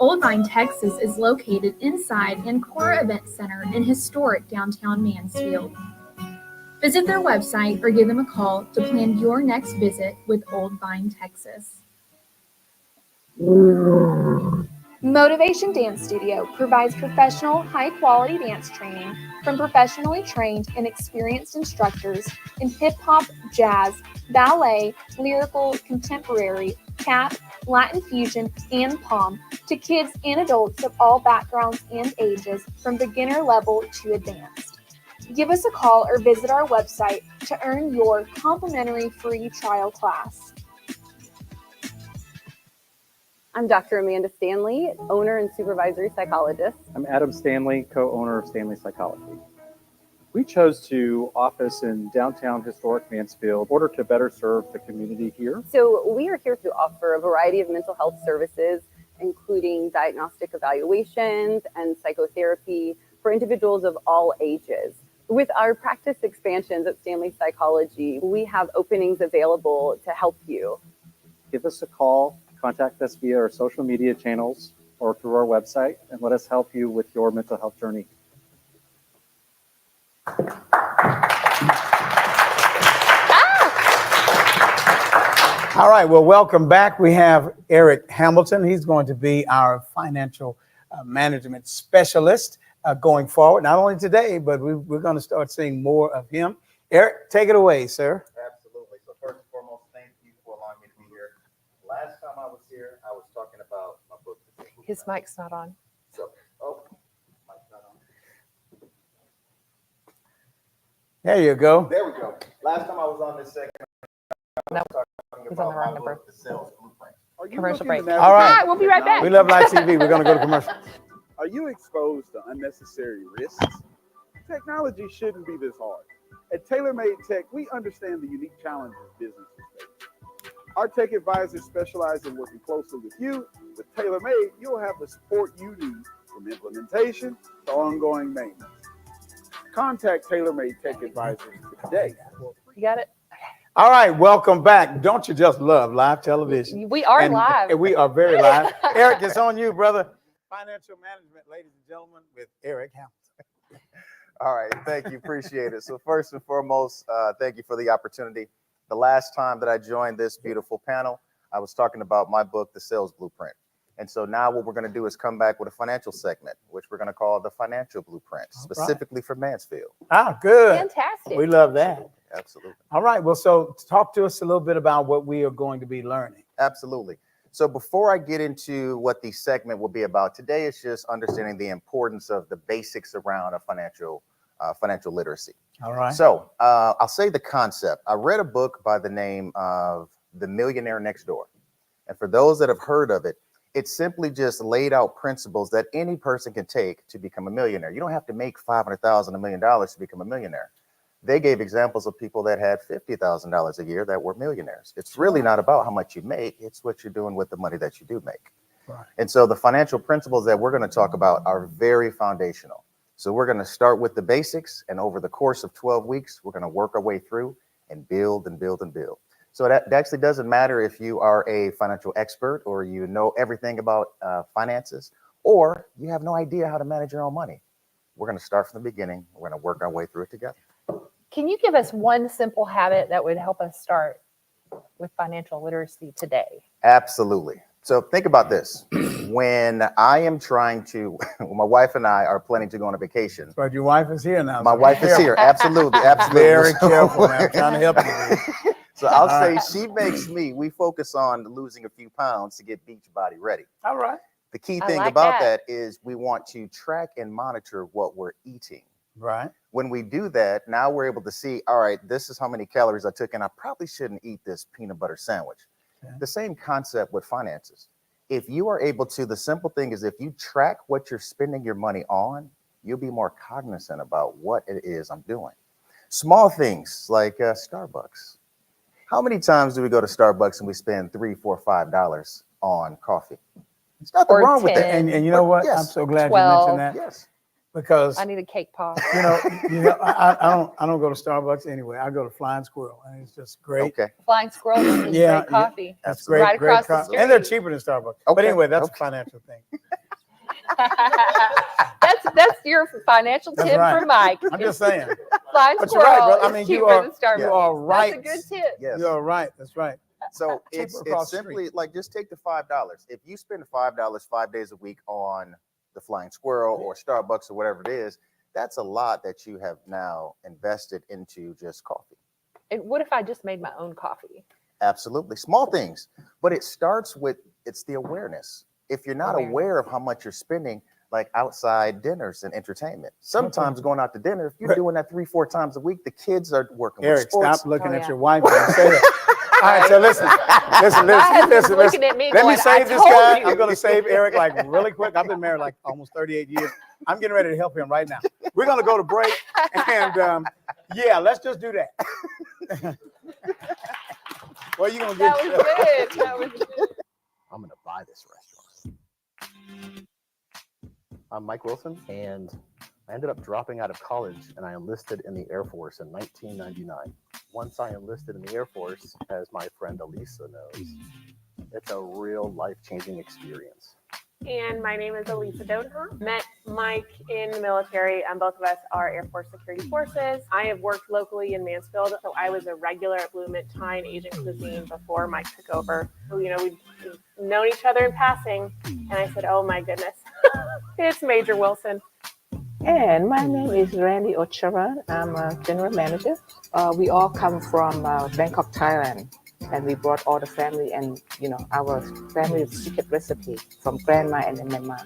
Speaker 10: Old Vine, Texas is located inside Ancora Event Center in historic downtown Mansfield. Visit their website or give them a call to plan your next visit with Old Vine, Texas. Motivation Dance Studio provides professional, high-quality dance training from professionally trained and experienced instructors in hip-hop, jazz, ballet, lyrical, contemporary, tap, Latin fusion, and pom to kids and adults of all backgrounds and ages from beginner level to advanced. Give us a call or visit our website to earn your complimentary free trial class.
Speaker 20: I'm Dr. Amanda Stanley, owner and supervisory psychologist.
Speaker 21: I'm Adam Stanley, co-owner of Stanley Psychology. We chose to office in downtown historic Mansfield in order to better serve the community here.
Speaker 20: So we are here to offer a variety of mental health services, including diagnostic evaluations and psychotherapy for individuals of all ages. With our practice expansions at Stanley Psychology, we have openings available to help you.
Speaker 21: Give us a call, contact us via our social media channels or through our website, and let us help you with your mental health journey.
Speaker 1: All right, well, welcome back. We have Eric Hamilton. He's going to be our financial management specialist going forward, not only today, but we're going to start seeing more of him. Eric, take it away, sir.
Speaker 22: Absolutely. So first and foremost, thank you for allowing me to be here. Last time I was here, I was talking about my book.
Speaker 2: His mic's not on.
Speaker 22: So, mic's not on.
Speaker 1: There you go.
Speaker 22: There we go. Last time I was on this segment, I was talking
Speaker 2: he's on the
Speaker 22: about
Speaker 2: wrong
Speaker 22: my
Speaker 2: number.
Speaker 22: book, The Sales Blueprint.
Speaker 2: Commercial break.
Speaker 1: All right.
Speaker 2: We'll be right back.
Speaker 1: We love live TV. We're going to go to commercial.
Speaker 13: Are you exposed to unnecessary risks? Technology shouldn't be this hard. At TaylorMade Tech, we understand the unique challenges businesses face. Our tech advisors specialize in working closely with you. With TaylorMade, you'll have the support you need from implementation to ongoing maintenance. Contact TaylorMade Tech Advisors today.
Speaker 2: You got it?
Speaker 1: All right, welcome back. Don't you just love live television?
Speaker 2: We are
Speaker 1: And
Speaker 2: live.
Speaker 1: We are very live. Eric, it's on you, brother. Financial management, ladies and gentlemen, with Eric Hamilton.
Speaker 22: All right, thank you, appreciate it. So first and foremost, thank you for the opportunity. The last time that I joined this beautiful panel, I was talking about my book, The Sales Blueprint. And so now what we're going to do is come back with a financial segment, which we're going to call the Financial Blueprint, specifically for Mansfield.
Speaker 1: Ah, good.
Speaker 2: Fantastic.
Speaker 1: We love that.
Speaker 22: Absolutely.
Speaker 1: All right. Well, so talk to us a little bit about what we are going to be learning.
Speaker 22: Absolutely. So before I get into what the segment will be about today, is just understanding the importance of the basics around a financial literacy.
Speaker 1: All right.
Speaker 22: So I'll say the concept. I read a book by the name of The Millionaire Next Door. And for those that have heard of it, it simply just laid out principles that any person can take to become a millionaire. You don't have to make $500,000, $1 million to become a millionaire. They gave examples of people that had $50,000 a year that were millionaires. It's really not about how much you make. It's what you're doing with the money that you do make.
Speaker 1: Right.
Speaker 22: And so the financial principles that we're going to talk about are very foundational. So we're going to start with the basics, and over the course of 12 weeks, we're going to work our way through and build and build and build. So that actually doesn't matter if you are a financial expert or you know everything about finances, or you have no idea how to manage your own money. We're going to start from the beginning. We're going to work our way through it together.
Speaker 2: Can you give us one simple habit that would help us start with financial literacy today?
Speaker 22: Absolutely. So think about this. When I am trying to, my wife and I are planning to go on a vacation.
Speaker 1: But your wife is here now.
Speaker 22: My
Speaker 1: so
Speaker 22: wife
Speaker 1: be
Speaker 22: is here.
Speaker 1: careful.
Speaker 22: Absolutely. Absolutely.
Speaker 1: Very careful, man. I'm trying to help you.
Speaker 22: So I'll
Speaker 1: All
Speaker 22: say
Speaker 1: right.
Speaker 22: she makes me, we focus on losing a few pounds to get beach body ready.
Speaker 1: All right.
Speaker 22: The key
Speaker 2: I
Speaker 22: thing
Speaker 2: like
Speaker 22: about
Speaker 2: that.
Speaker 22: that is we want to track and monitor what we're eating.
Speaker 1: Right.
Speaker 22: When we do that, now we're able to see, all right, this is how many calories I took, and I probably shouldn't eat this peanut butter sandwich.
Speaker 1: Okay.
Speaker 22: The same concept with finances. If you are able to, the simple thing is if you track what you're spending your money on, you'll be more cognizant about what it is I'm doing. Small things like Starbucks. How many times do we go to Starbucks and we spend $3, $4, $5 on coffee? There's nothing
Speaker 2: Or
Speaker 22: wrong with that.
Speaker 2: 10.
Speaker 1: And you know what?
Speaker 22: Yes.
Speaker 1: I'm so glad
Speaker 2: 12.
Speaker 1: you mentioned that.
Speaker 22: Yes.
Speaker 1: Because
Speaker 2: I need a cake pop.
Speaker 1: you know, I don't go to Starbucks anyway. I go to Flying Squirrel, and it's just great.
Speaker 22: Okay.
Speaker 2: Flying Squirrel is
Speaker 1: Yeah,
Speaker 2: great coffee.
Speaker 1: That's
Speaker 22: Absolutely.
Speaker 1: great,
Speaker 2: Right
Speaker 1: great
Speaker 2: across the
Speaker 1: coffee. And they're
Speaker 2: street.
Speaker 1: cheaper than Starbucks.
Speaker 22: Okay,
Speaker 1: But anyway, that's
Speaker 22: okay.
Speaker 1: a financial thing.
Speaker 2: That's your financial
Speaker 1: That's
Speaker 2: tip
Speaker 1: right.
Speaker 2: for Mike.
Speaker 1: I'm just saying.
Speaker 2: Flying
Speaker 1: But you're right,
Speaker 2: Squirrel
Speaker 1: bro. I mean,
Speaker 2: is
Speaker 1: you
Speaker 2: cheaper
Speaker 1: are
Speaker 2: than Starbucks.
Speaker 1: you are right.
Speaker 2: That's a good tip.
Speaker 22: Yes.
Speaker 1: You are right. That's right.
Speaker 22: So
Speaker 1: Cheaper
Speaker 22: it's
Speaker 1: across the
Speaker 22: simply like, just take the $5. If you spend $5 5 days a week on the Flying Squirrel or Starbucks or whatever it is, that's a lot that you have now invested into just coffee.
Speaker 2: And what if I just made my own coffee?
Speaker 22: Absolutely. Small things, but it starts with, it's the awareness. If you're not aware of how much you're spending, like outside dinners and entertainment, sometimes going out to dinner, if you're doing that 3-4 times a week, the kids are working with
Speaker 1: Eric,
Speaker 22: sports.
Speaker 1: stop looking
Speaker 2: Oh,
Speaker 1: at
Speaker 2: yeah.
Speaker 1: your wife when you say that. All right, so listen.
Speaker 2: My husband's looking at me
Speaker 1: Let
Speaker 2: going,
Speaker 1: me save
Speaker 2: "I
Speaker 1: this
Speaker 2: told
Speaker 1: guy.
Speaker 2: you."
Speaker 1: I'm going to save Eric like really quick. I've been married like almost 38 years. I'm getting ready to help him right now. We're going to go to break, and yeah, let's just do that. Well, you're going to
Speaker 2: That
Speaker 1: get.
Speaker 2: was good. That was good.
Speaker 4: I'm going to buy this restaurant. I'm Mike Wilson, and I ended up dropping out of college, and I enlisted in the Air Force in 1999. Once I enlisted in the Air Force, as my friend Elisa knows, it's a real life-changing experience.
Speaker 6: And my name is Elisa Dodenhoff. Met Mike in the military, and both of us are Air Force Security Forces. I have worked locally in Mansfield, so I was a regular at Bloomint Thai and Asian Cuisine before Mike took over. You know, we've known each other in passing, and I said, oh my goodness, it's Major Wilson.
Speaker 5: And my name is Randy Ocharan. I'm a general manager. We all come from Bangkok, Thailand, and we brought all the family and, you know, our family's secret recipe from grandma and then my mom.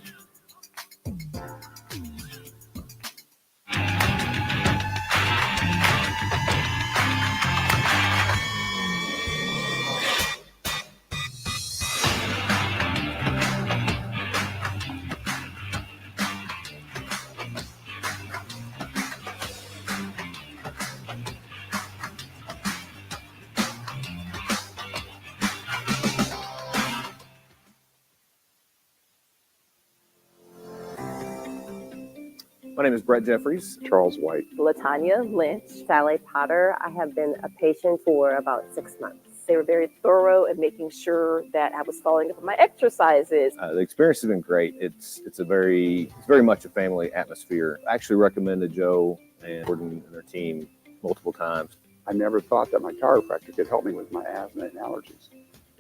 Speaker 23: My name is Brett Jeffries. Charles White.
Speaker 24: Latanya Lynch, Sally Potter. I have been a patient for about 6 months. They were very thorough in making sure that I was following up on my exercises.
Speaker 23: The experience has been great. It's very much a family atmosphere. I actually recommended Joe and Gordon and their team multiple times.
Speaker 25: I never thought that my chiropractor could help me with my asthma and allergies,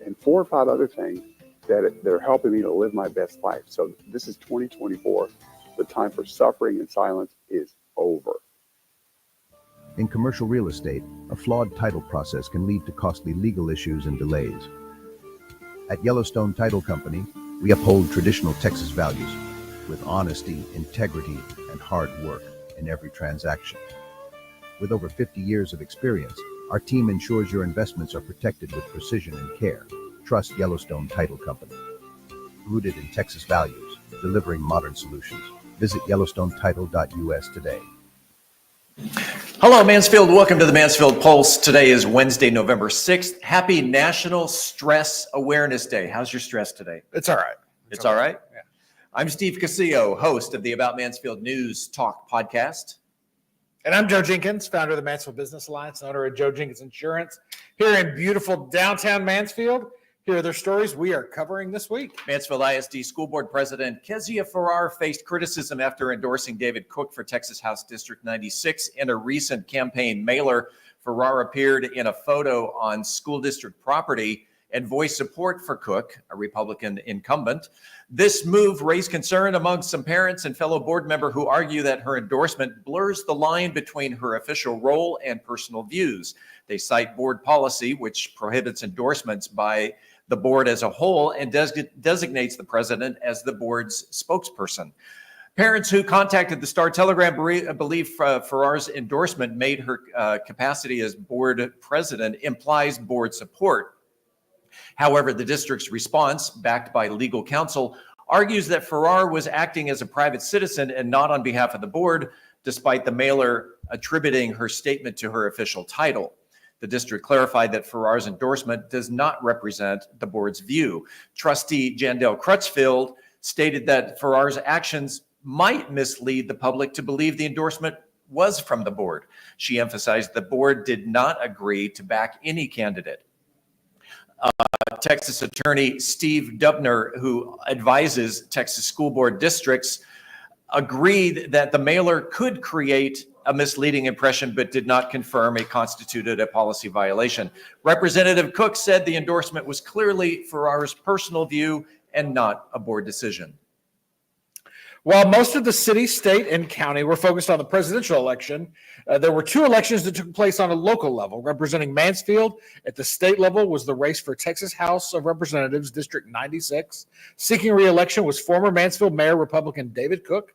Speaker 25: and 4 or 5 other things that are helping me to live my best life. So this is 2024. The time for suffering in silence is over.
Speaker 3: In commercial real estate, a flawed title process can lead to costly legal issues and delays. At Yellowstone Title Company, we uphold traditional Texas values with honesty, integrity, and hard work in every transaction. With over 50 years of experience, our team ensures your investments are protected with precision and care. Trust Yellowstone Title Company. Rooted in Texas values, delivering modern solutions. Visit YellowstoneTitle.us today.
Speaker 7: Hello, Mansfield. Welcome to the Mansfield Pulse. Today is Wednesday, November 6th. Happy National Stress Awareness Day. How's your stress today?
Speaker 8: It's all right.
Speaker 7: It's all right? Yeah. I'm Steve Casillo, host of the About Mansfield News Talk podcast.
Speaker 8: And I'm Joe Jenkins, founder of the Mansfield Business Alliance and owner of Joe Jenkins Insurance here in beautiful downtown Mansfield. Here are the stories we are covering this week.
Speaker 7: Mansfield ISD School Board President Kezia Farrar faced criticism after endorsing David Cook for Texas House District 96 in a recent campaign mailer. Farrar appeared in a photo on school district property and voiced support for Cook, a Republican incumbent. This move raised concern among some parents and fellow board member who argue that her endorsement blurs the line between her official role and personal views. They cite board policy, which prohibits endorsements by the board as a whole and designates the president as the board's spokesperson. Parents who contacted the Star Telegram believe Farrar's endorsement made her capacity as board president implies board support. However, the district's response, backed by legal counsel, argues that Farrar was acting as a private citizen and not on behalf of the board, despite the mailer attributing her statement to her official title. The district clarified that Farrar's endorsement does not represent the board's view. Trustee Jandel Crutchfield stated that Farrar's actions might mislead the public to believe the endorsement was from the board. She emphasized the board did not agree to back any candidate. Texas attorney Steve Dubner, who advises Texas school board districts, agreed that the mailer could create a misleading impression, but did not confirm it constituted a policy violation. Representative Cook said the endorsement was clearly Farrar's personal view and not a board decision.
Speaker 8: While most of the city, state, and county were focused on the presidential election, there were two elections that took place on a local level. Representing Mansfield at the state level was the race for Texas House of Representatives, District 96. Seeking re-election was former Mansfield Mayor Republican David Cook,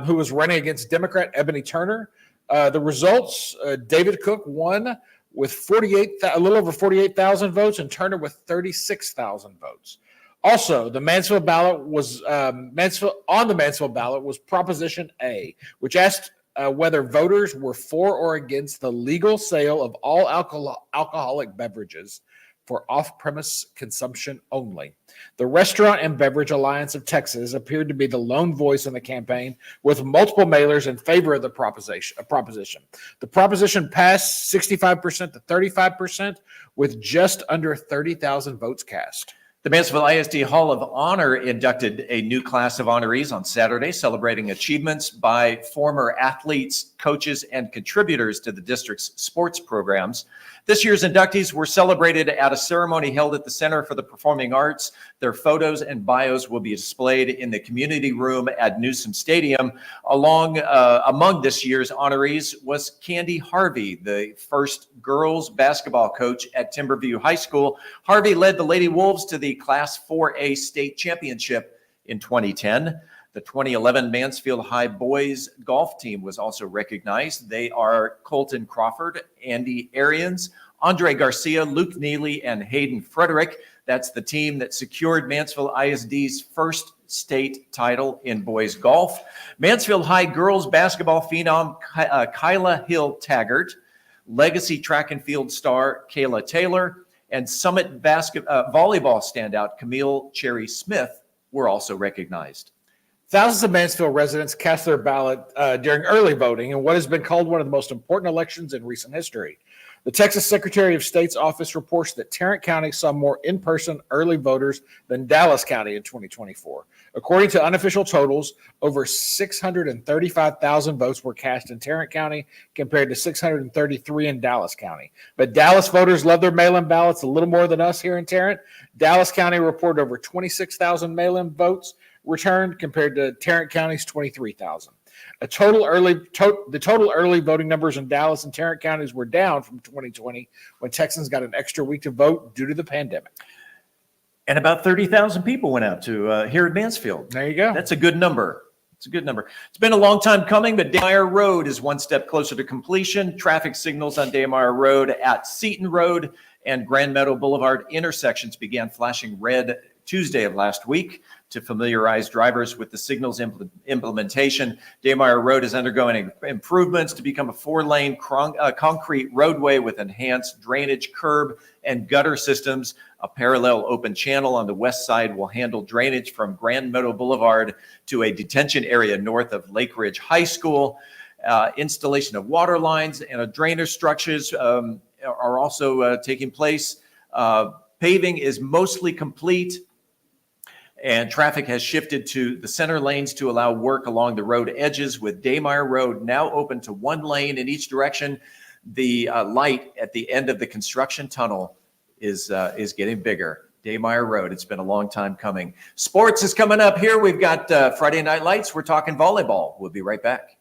Speaker 8: who was running against Democrat Ebony Turner. The results, David Cook won with a little over 48,000 votes and Turner with 36,000 votes. Also, the Mansfield ballot was Proposition A, which asked whether voters were for or against the legal sale of all alcoholic beverages for off-premise consumption only. The Restaurant and Beverage Alliance of Texas appeared to be the lone voice in the campaign, with multiple mailers in favor of the proposition. The proposition passed 65% to 35%, with just under 30,000 votes cast.
Speaker 7: The Mansfield ISD Hall of Honor inducted a new class of honorees on Saturday, celebrating achievements by former athletes, coaches, and contributors to the district's sports programs. This year's inductees were celebrated at a ceremony held at the Center for the Performing Arts. Their photos and bios will be displayed in the community room at Newsom Stadium. Among this year's honorees was Candy Harvey, the first girls basketball coach at Timberview High School. Harvey led the Lady Wolves to the Class 4A state championship in 2010. The 2011 Mansfield High boys golf team was also recognized. They are Colton Crawford, Andy Arians, Andre Garcia, Luke Neely, and Hayden Frederick. That's the team that secured Mansfield ISD's first state title in boys golf. Mansfield High girls basketball phenom Kyla Hill Taggart, legacy track and field star Kayla Taylor, and Summit volleyball standout Camille Cherry Smith were also recognized.
Speaker 8: Thousands of Mansfield residents cast their ballot during early voting in what has been called one of the most important elections in recent history. The Texas Secretary of State's office reports that Tarrant County saw more in-person early voters than Dallas County in 2024. According to unofficial totals, over 635,000 votes were cast in Tarrant County compared to 633 in Dallas County. But Dallas voters love their mail-in ballots a little more than us here in Tarrant. Dallas County reported over 26,000 mail-in votes returned compared to Tarrant County's 23,000. The total early voting numbers in Dallas and Tarrant counties were down from 2020 when Texans got an extra week to vote due to the pandemic.
Speaker 7: And about 30,000 people went out to here at Mansfield.
Speaker 8: There you go.
Speaker 7: That's a good number. It's a good number. It's been a long time coming, but Daymire Road is one step closer to completion. Traffic signals on Daymire Road at Seton Road and Grand Meadow Boulevard intersections began flashing red Tuesday of last week to familiarize drivers with the signals implementation. Daymire Road is undergoing improvements to become a 4-lane concrete roadway with enhanced drainage, curb, and gutter systems. A parallel open channel on the west side will handle drainage from Grand Meadow Boulevard to a detention area north of Lake Ridge High School. Installation of water lines and drainage structures are also taking place. Paving is mostly complete, and traffic has shifted to the center lanes to allow work along the road edges, with Daymire Road now open to 1 lane in each direction. The light at the end of the construction tunnel is getting bigger. Daymire Road, it's been a long time coming. Sports is coming up here. We've got Friday Night Lights. We're talking volleyball. We'll be right back.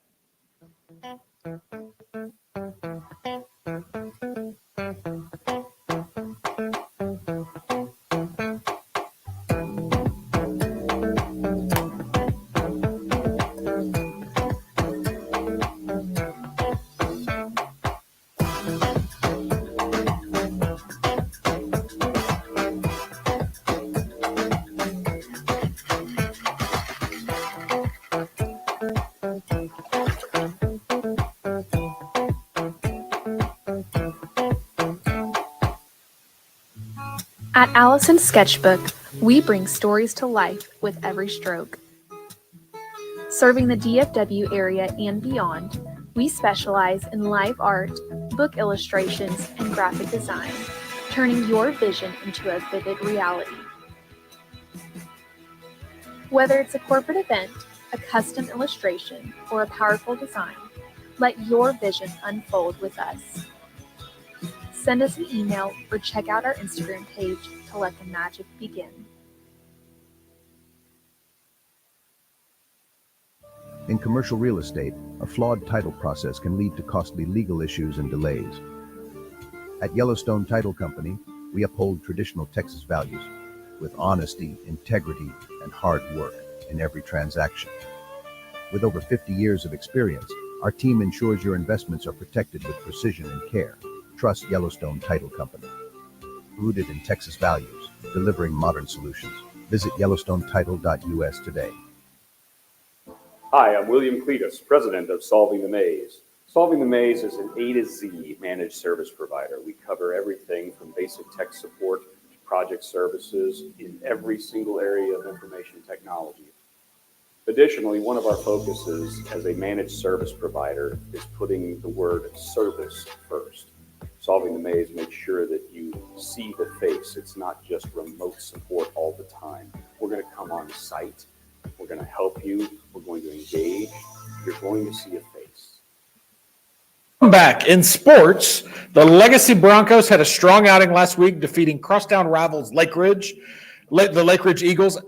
Speaker 10: At Allison's Sketchbook, we bring stories to life with every stroke. Serving the DFW area and beyond, we specialize in live art, book illustrations, and graphic design, turning your vision into a vivid reality. Whether it's a corporate event, a custom illustration, or a powerful design, let your vision unfold with us. Send us an email or check out our Instagram page to let the magic begin.
Speaker 3: In commercial real estate, a flawed title process can lead to costly legal issues and delays. At Yellowstone Title Company, we uphold traditional Texas values with honesty, integrity, and hard work in every transaction. With over 50 years of experience, our team ensures your investments are protected with precision and care. Trust Yellowstone Title Company. Rooted in Texas values, delivering modern solutions. Visit yellowstonetitle.us today.
Speaker 9: Hi, I'm William Cletus, president of Solving the Maze. Solving the Maze is an A to Z managed service provider. We cover everything from basic tech support to project services in every single area of information technology. Additionally, one of our focuses as a managed service provider is putting the word service first. Solving the Maze makes sure that you see the face. It's not just remote support all the time. We're going to come on site. We're going to help you. We're going to engage. You're going to see a face.
Speaker 8: Back in sports, the Legacy Broncos had a strong outing last week, defeating crosstown rivals Lake Ridge. The Lake Ridge Eagles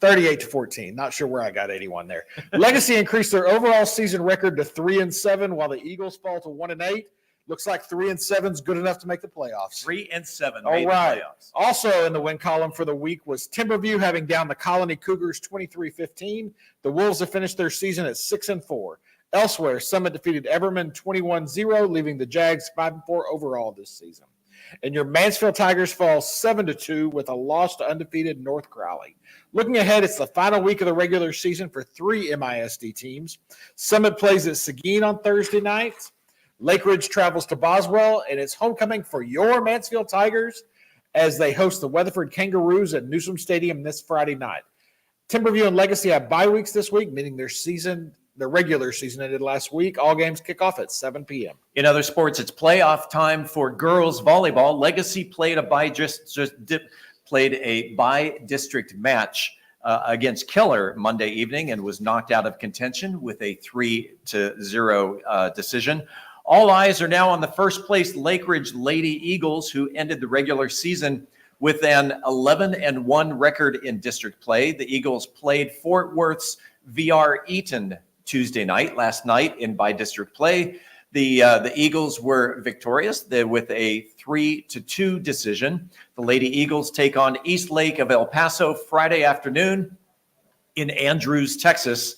Speaker 8: 38-14. Not sure where I got 81 there. Legacy increased their overall season record to 3-7, while the Eagles fall to 1-8. Looks like 3-7 is good enough to make the playoffs.
Speaker 7: 3-7
Speaker 8: All
Speaker 7: made
Speaker 8: right.
Speaker 7: the playoffs.
Speaker 8: Also in the win column for the week was Timberview having down the Colony Cougars 23-15. The Wolves have finished their season at 6-4. Elsewhere, Summit defeated Everman 21-0, leaving the Jags 5-4 overall this season. And your Mansfield Tigers fall 7-2 with a loss to undefeated North Crowley. Looking ahead, it's the final week of the regular season for 3 MISD teams. Summit plays at Seguin on Thursday night. Lake Ridge travels to Boswell, and it's homecoming for your Mansfield Tigers as they host the Weatherford Kangaroos at Newsom Stadium this Friday night. Timberview and Legacy have bye weeks this week, meaning their regular season ended last week. All games kick off at 7 p.m.
Speaker 7: In other sports, it's playoff time for girls volleyball. Legacy played a by-district match against Keller Monday evening and was knocked out of contention with a 3-0 decision. All eyes are now on the first place Lake Ridge Lady Eagles, who ended the regular season With an 11-1 record in district play, the Eagles played Fort Worth's VR Eaton Tuesday night. Last night in by-district play, the Eagles were victorious with a 3-2 decision. The Lady Eagles take on East Lake of El Paso Friday afternoon in Andrews, Texas.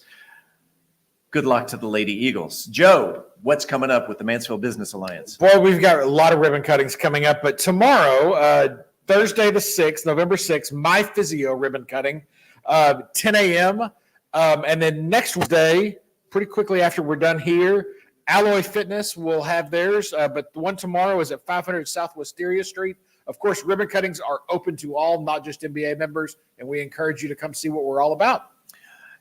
Speaker 7: Good luck to the Lady Eagles. Joe, what's coming up with the Mansfield Business Alliance?
Speaker 8: Boy, we've got a lot of ribbon cuttings coming up, but tomorrow, Thursday the 6th, November 6th, My Physio ribbon cutting, 10 a.m. And then next Wednesday, pretty quickly after we're done here, Alloy Fitness will have theirs, but the one tomorrow is at 500 South Wisteria Street. Of course, ribbon cuttings are open to all, not just MBA members, and we encourage you to come see what we're all about.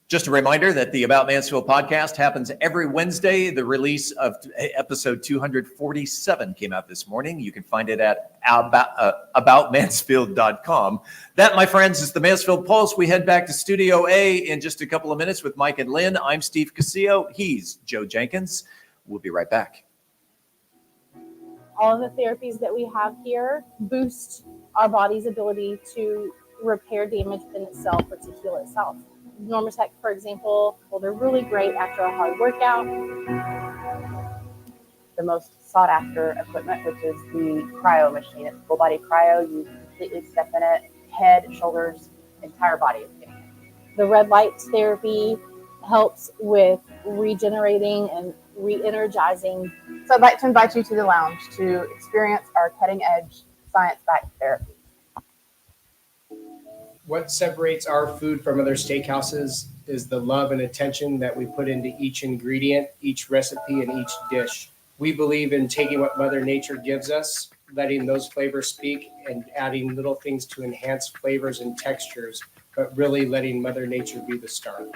Speaker 7: Just a reminder that the About Mansfield podcast happens every Wednesday. The release of episode 247 came out this morning. You can find it at aboutmansfield.com. That, my friends, is the Mansfield Pulse. We head back to Studio A in just a couple of minutes with Mike and Lynn. I'm Steve Casillo. He's Joe Jenkins. We'll be right back.
Speaker 6: All of the therapies that we have here boost our body's ability to repair damage within itself or to heal itself. Normatec, for example, well, they're really great after a hard workout. The most sought after equipment, which is the cryo machine. It's full body cryo. You completely step in it, head, shoulders, entire body is getting it. The red light therapy helps with regenerating and re-energizing. So I'd like to invite you to the lounge to experience our cutting edge science-backed therapy.
Speaker 11: What separates our food from other steakhouses is the love and attention that we put into each ingredient, each recipe, and each dish. We believe in taking what Mother Nature gives us, letting those flavors speak, and adding little things to enhance flavors and textures, but really letting Mother Nature be the star.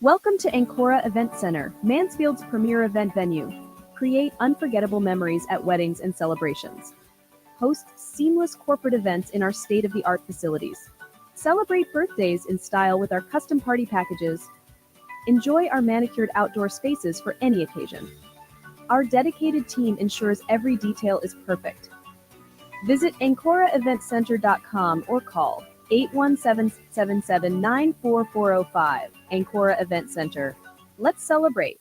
Speaker 18: Welcome to Ancora Event Center, Mansfield's premier event venue. Create unforgettable memories at weddings and celebrations. Host seamless corporate events in our state-of-the-art facilities. Celebrate birthdays in style with our custom party packages. Enjoy our manicured outdoor spaces for any occasion. Our dedicated team ensures every detail is perfect. Visit AncoraEventCenter.com or call 817-779-4405. Ancora Event Center. Let's celebrate.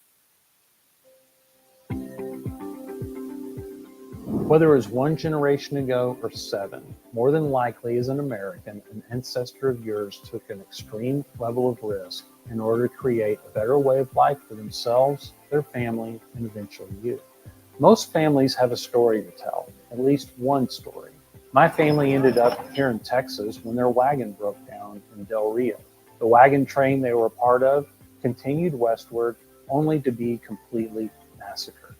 Speaker 12: Whether it was one generation ago or 7, more than likely as an American, an ancestor of yours took an extreme level of risk in order to create a better way of life for themselves, their family, and eventually you. Most families have a story to tell, at least one story. My family ended up here in Texas when their wagon broke down in Del Rio. The wagon train they were a part of continued westward only to be completely massacred.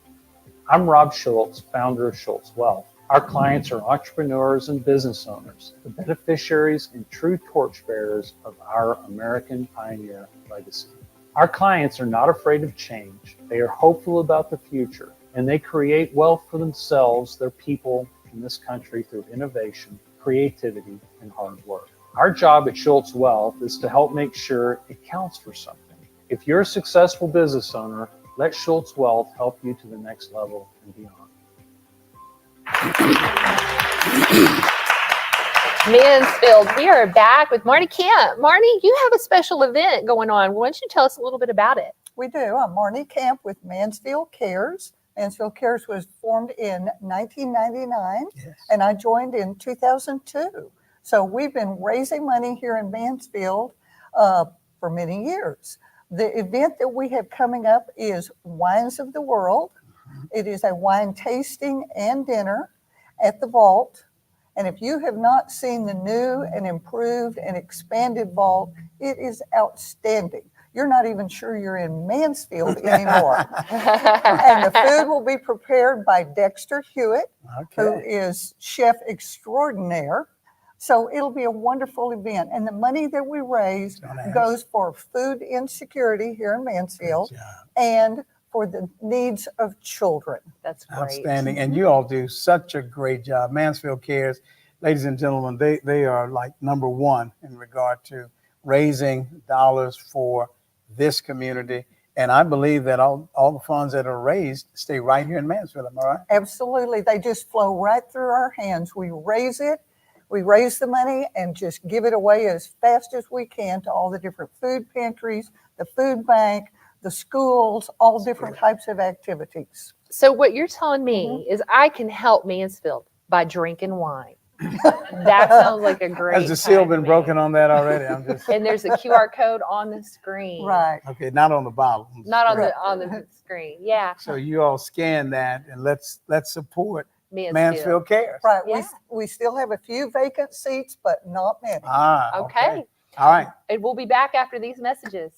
Speaker 12: I'm Rob Schultz, founder of Schultz Wealth. Our clients are entrepreneurs and business owners, the beneficiaries and true torchbearers of our American pioneer legacy. Our clients are not afraid of change. They are hopeful about the future, and they create wealth for themselves, their people, in this country through innovation, creativity, and hard work. Our job at Schultz Wealth is to help make sure it counts for something. If you're a successful business owner, let Schultz Wealth help you to the next level and beyond.
Speaker 2: Mansfield, we are back with Marnie Camp. Marnie, you have a special event going on. Why don't you tell us a little bit about it?
Speaker 14: We do. I'm Marnie Camp with Mansfield Cares. Mansfield Cares was formed in 1999, and I joined in 2002. So we've been raising money here in Mansfield for many years. The event that we have coming up is Wines of the World. It is a wine tasting and dinner at the Vault. And if you have not seen the new and improved and expanded Vault, it is outstanding. You're not even sure you're in Mansfield anymore. And the food will be prepared by Dexter Hewitt, who is chef extraordinaire. So it'll be a wonderful event. And the money that we raise goes for food insecurity here in Mansfield and for the needs of children.
Speaker 2: That's great.
Speaker 1: Outstanding. And you all do such a great job. Mansfield Cares. ladies and gentlemen, they are like number one in regard to raising dollars for this community. And I believe that all the funds that are raised stay right here in Mansfield. Am I right?
Speaker 14: Absolutely. They just flow right through our hands. We raise it, we raise the money and just give it away as fast as we can to all the different food pantries, the food bank, the schools, all different types of activities.
Speaker 2: So what you're telling me is I can help Mansfield by drinking wine. That sounds like a great.
Speaker 1: Has the seal
Speaker 2: time to
Speaker 1: been
Speaker 2: me.
Speaker 1: broken on that already? I'm just
Speaker 2: And there's a QR code on the screen.
Speaker 14: Right.
Speaker 1: okay. Not on the bottle.
Speaker 2: Not on the screen. Yeah.
Speaker 1: So you all scan that and let's support
Speaker 2: Mansfield.
Speaker 1: Mansfield Cares.
Speaker 14: Right.
Speaker 2: Yeah.
Speaker 14: We still have a few vacant seats, but not many.
Speaker 1: Ah.
Speaker 2: Okay.
Speaker 1: All right.
Speaker 2: And we'll be back after these messages.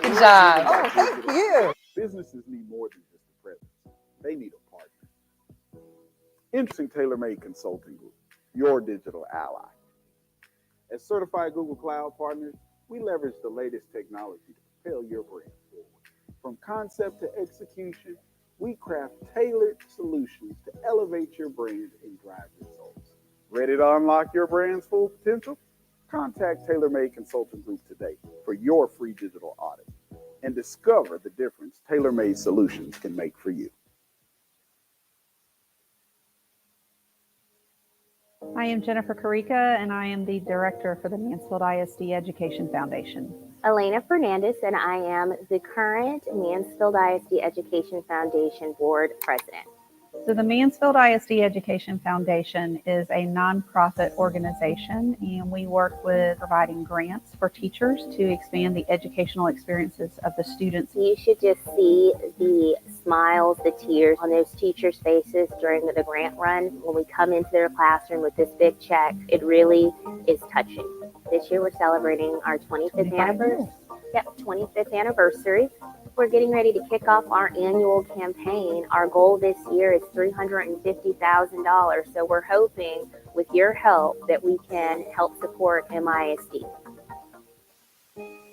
Speaker 2: Good job.
Speaker 14: Oh, thank you.
Speaker 13: Businesses need more than just a presence. They need a partner. Introducing Tailor-Made Consulting Group, your digital ally. As certified Google Cloud partners, we leverage the latest technology to propel your brand forward. From concept to execution, we craft tailored solutions to elevate your brand and drive results. Ready to unlock your brand's full potential? Contact Tailor-Made Consulting Group today for your free digital audit and discover the difference tailor-made solutions can make for you.
Speaker 15: I am Jennifer Carica, and I am the director for the Mansfield ISD Education Foundation.
Speaker 16: Elena Fernandez, and I am the current Mansfield ISD Education Foundation Board President.
Speaker 15: So the Mansfield ISD Education Foundation is a nonprofit organization, and we work with providing grants for teachers to expand the educational experiences of the students.
Speaker 16: You should just see the smiles, the tears on those teachers' faces during the grant run. When we come into their classroom with this big check, it really is touching. This year we're celebrating our 25th anniversary. Yep, 25th anniversary. We're getting ready to kick off our annual campaign. Our goal this year is $350,000. So we're hoping with your help that we can help support MISD.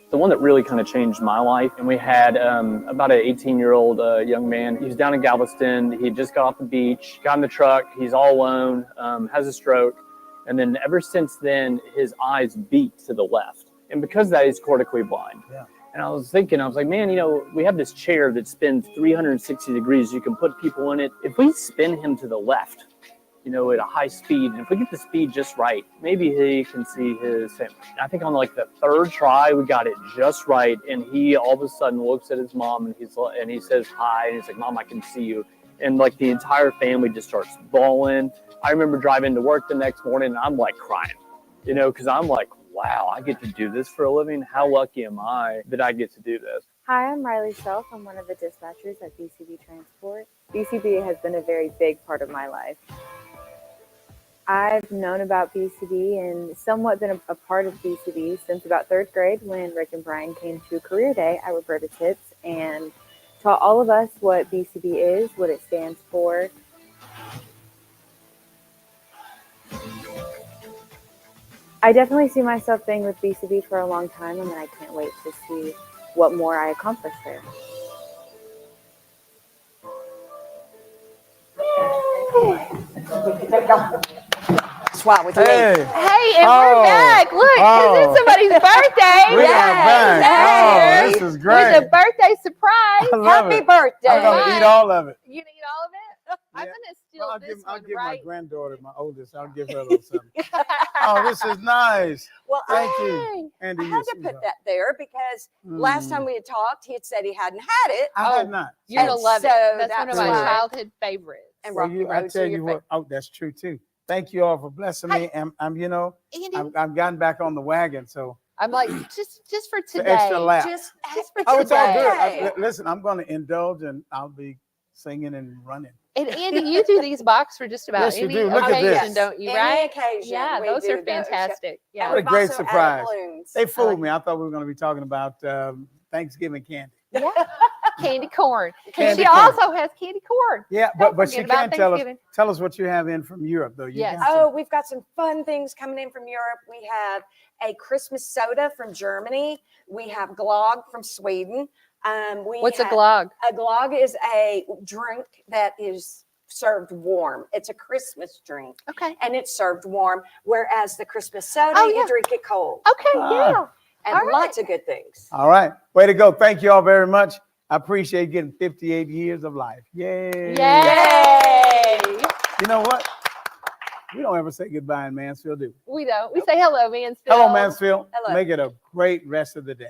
Speaker 17: The one that really kind of changed my life, and we had about an 18-year-old young man. He was down in Galveston. He just got off the beach, got in the truck. He's all alone, has a stroke. And then ever since then, his eyes beat to the left. And because of that, he's cortically blind. Yeah. And I was thinking, I was like, man, you know, we have this chair that spins 360 degrees. You can put people in it. If we spin him to the left, you know, at a high speed, and if we get the speed just right, maybe he can see his family. I think on like the third try, we got it just right. And he all of a sudden looks at his mom and he says hi. And he's like, Mom, I can see you. And like the entire family just starts bawling. I remember driving to work the next morning and I'm like crying, you know, because I'm like, wow, I get to do this for a living. How lucky am I that I get to do this?
Speaker 19: Hi, I'm Riley Self. I'm one of the dispatchers at BCB Transport. BCB has been a very big part of my life. I've known about BCB and somewhat been a part of BCB since about third grade when Rick and Brian came to Career Day at Roberta Tips and taught all of us what BCB is, what it stands for. I definitely see myself being with BCB for a long time, and I can't wait to see what more I accomplish there.
Speaker 20: Swat with me.
Speaker 2: Hey, and we're back. Look, because it's somebody's birthday.
Speaker 1: We are back.
Speaker 2: Yes.
Speaker 1: Oh, this is great.
Speaker 2: With a birthday surprise.
Speaker 1: I love
Speaker 2: Happy
Speaker 1: it.
Speaker 2: birthday.
Speaker 1: I'm going to eat all of it.
Speaker 2: You gonna eat all of it? I'm going to steal this
Speaker 1: I'll
Speaker 2: one,
Speaker 1: give
Speaker 2: right?
Speaker 1: my granddaughter, my oldest, I'll give her a little something. Oh, this is nice.
Speaker 20: Well,
Speaker 1: Thank you. Andy,
Speaker 20: I
Speaker 1: you
Speaker 20: had to
Speaker 1: see
Speaker 20: put
Speaker 1: her.
Speaker 20: that there because last time we had talked, he had said he hadn't had it.
Speaker 1: I had not.
Speaker 2: You're going to love it.
Speaker 20: So
Speaker 2: That's one of
Speaker 20: that's
Speaker 2: my
Speaker 20: why.
Speaker 2: childhood favorites.
Speaker 20: And
Speaker 1: Well,
Speaker 20: Rocky
Speaker 1: I
Speaker 20: Roads
Speaker 1: tell
Speaker 20: are
Speaker 1: you
Speaker 20: your
Speaker 1: what. Oh, that's true too. Thank you all for blessing me. I'm you know,
Speaker 2: Andy.
Speaker 1: I've gotten back on the wagon, so
Speaker 2: I'm like, just for
Speaker 1: it's an
Speaker 2: today.
Speaker 1: extra lap.
Speaker 20: Just
Speaker 2: for
Speaker 1: Oh, it's all
Speaker 2: today.
Speaker 1: good. Listen, I'm going to indulge and I'll be singing and running.
Speaker 2: And Andy, you do these box for just about
Speaker 1: Yes, you
Speaker 2: any
Speaker 1: do. Look at
Speaker 2: occasion,
Speaker 1: this.
Speaker 2: don't you?
Speaker 20: Any
Speaker 2: Right?
Speaker 20: occasion,
Speaker 2: Yeah,
Speaker 20: we
Speaker 2: those
Speaker 20: do
Speaker 2: are
Speaker 20: those.
Speaker 2: fantastic. Yeah.
Speaker 1: What a
Speaker 20: we've
Speaker 1: great
Speaker 20: also added
Speaker 1: surprise.
Speaker 20: balloons.
Speaker 1: They fooled me. I thought we were going to be talking about Thanksgiving candy.
Speaker 2: Yeah. Candy corn.
Speaker 1: Candy
Speaker 2: She
Speaker 1: corn.
Speaker 2: also has candy corn.
Speaker 1: Yeah,
Speaker 2: Don't
Speaker 1: but she
Speaker 2: forget about
Speaker 1: can't tell us.
Speaker 2: Thanksgiving.
Speaker 1: Tell us what you have in from Europe, though. You
Speaker 2: Yes.
Speaker 1: got some-
Speaker 20: Oh, we've got some fun things coming in from Europe. We have a Christmas soda from Germany. We have glögg from Sweden.
Speaker 2: What's a glögg?
Speaker 20: A glögg is a drink that is served warm. It's a Christmas drink.
Speaker 2: Okay.
Speaker 20: And it's served warm, whereas the Christmas soda,
Speaker 2: Oh, yeah.
Speaker 20: you drink it cold.
Speaker 2: Okay, yeah.
Speaker 20: And
Speaker 2: All right.
Speaker 20: lots of good things.
Speaker 1: All right. Way to go. Thank you all very much. I appreciate getting 58 years of life. Yay.
Speaker 2: Yay.
Speaker 1: You know what? We don't ever say goodbye in Mansfield, do we?
Speaker 2: We don't. We say hello, Mansfield.
Speaker 1: Hello, Mansfield.
Speaker 20: Hello.
Speaker 1: Make it a great rest of the day.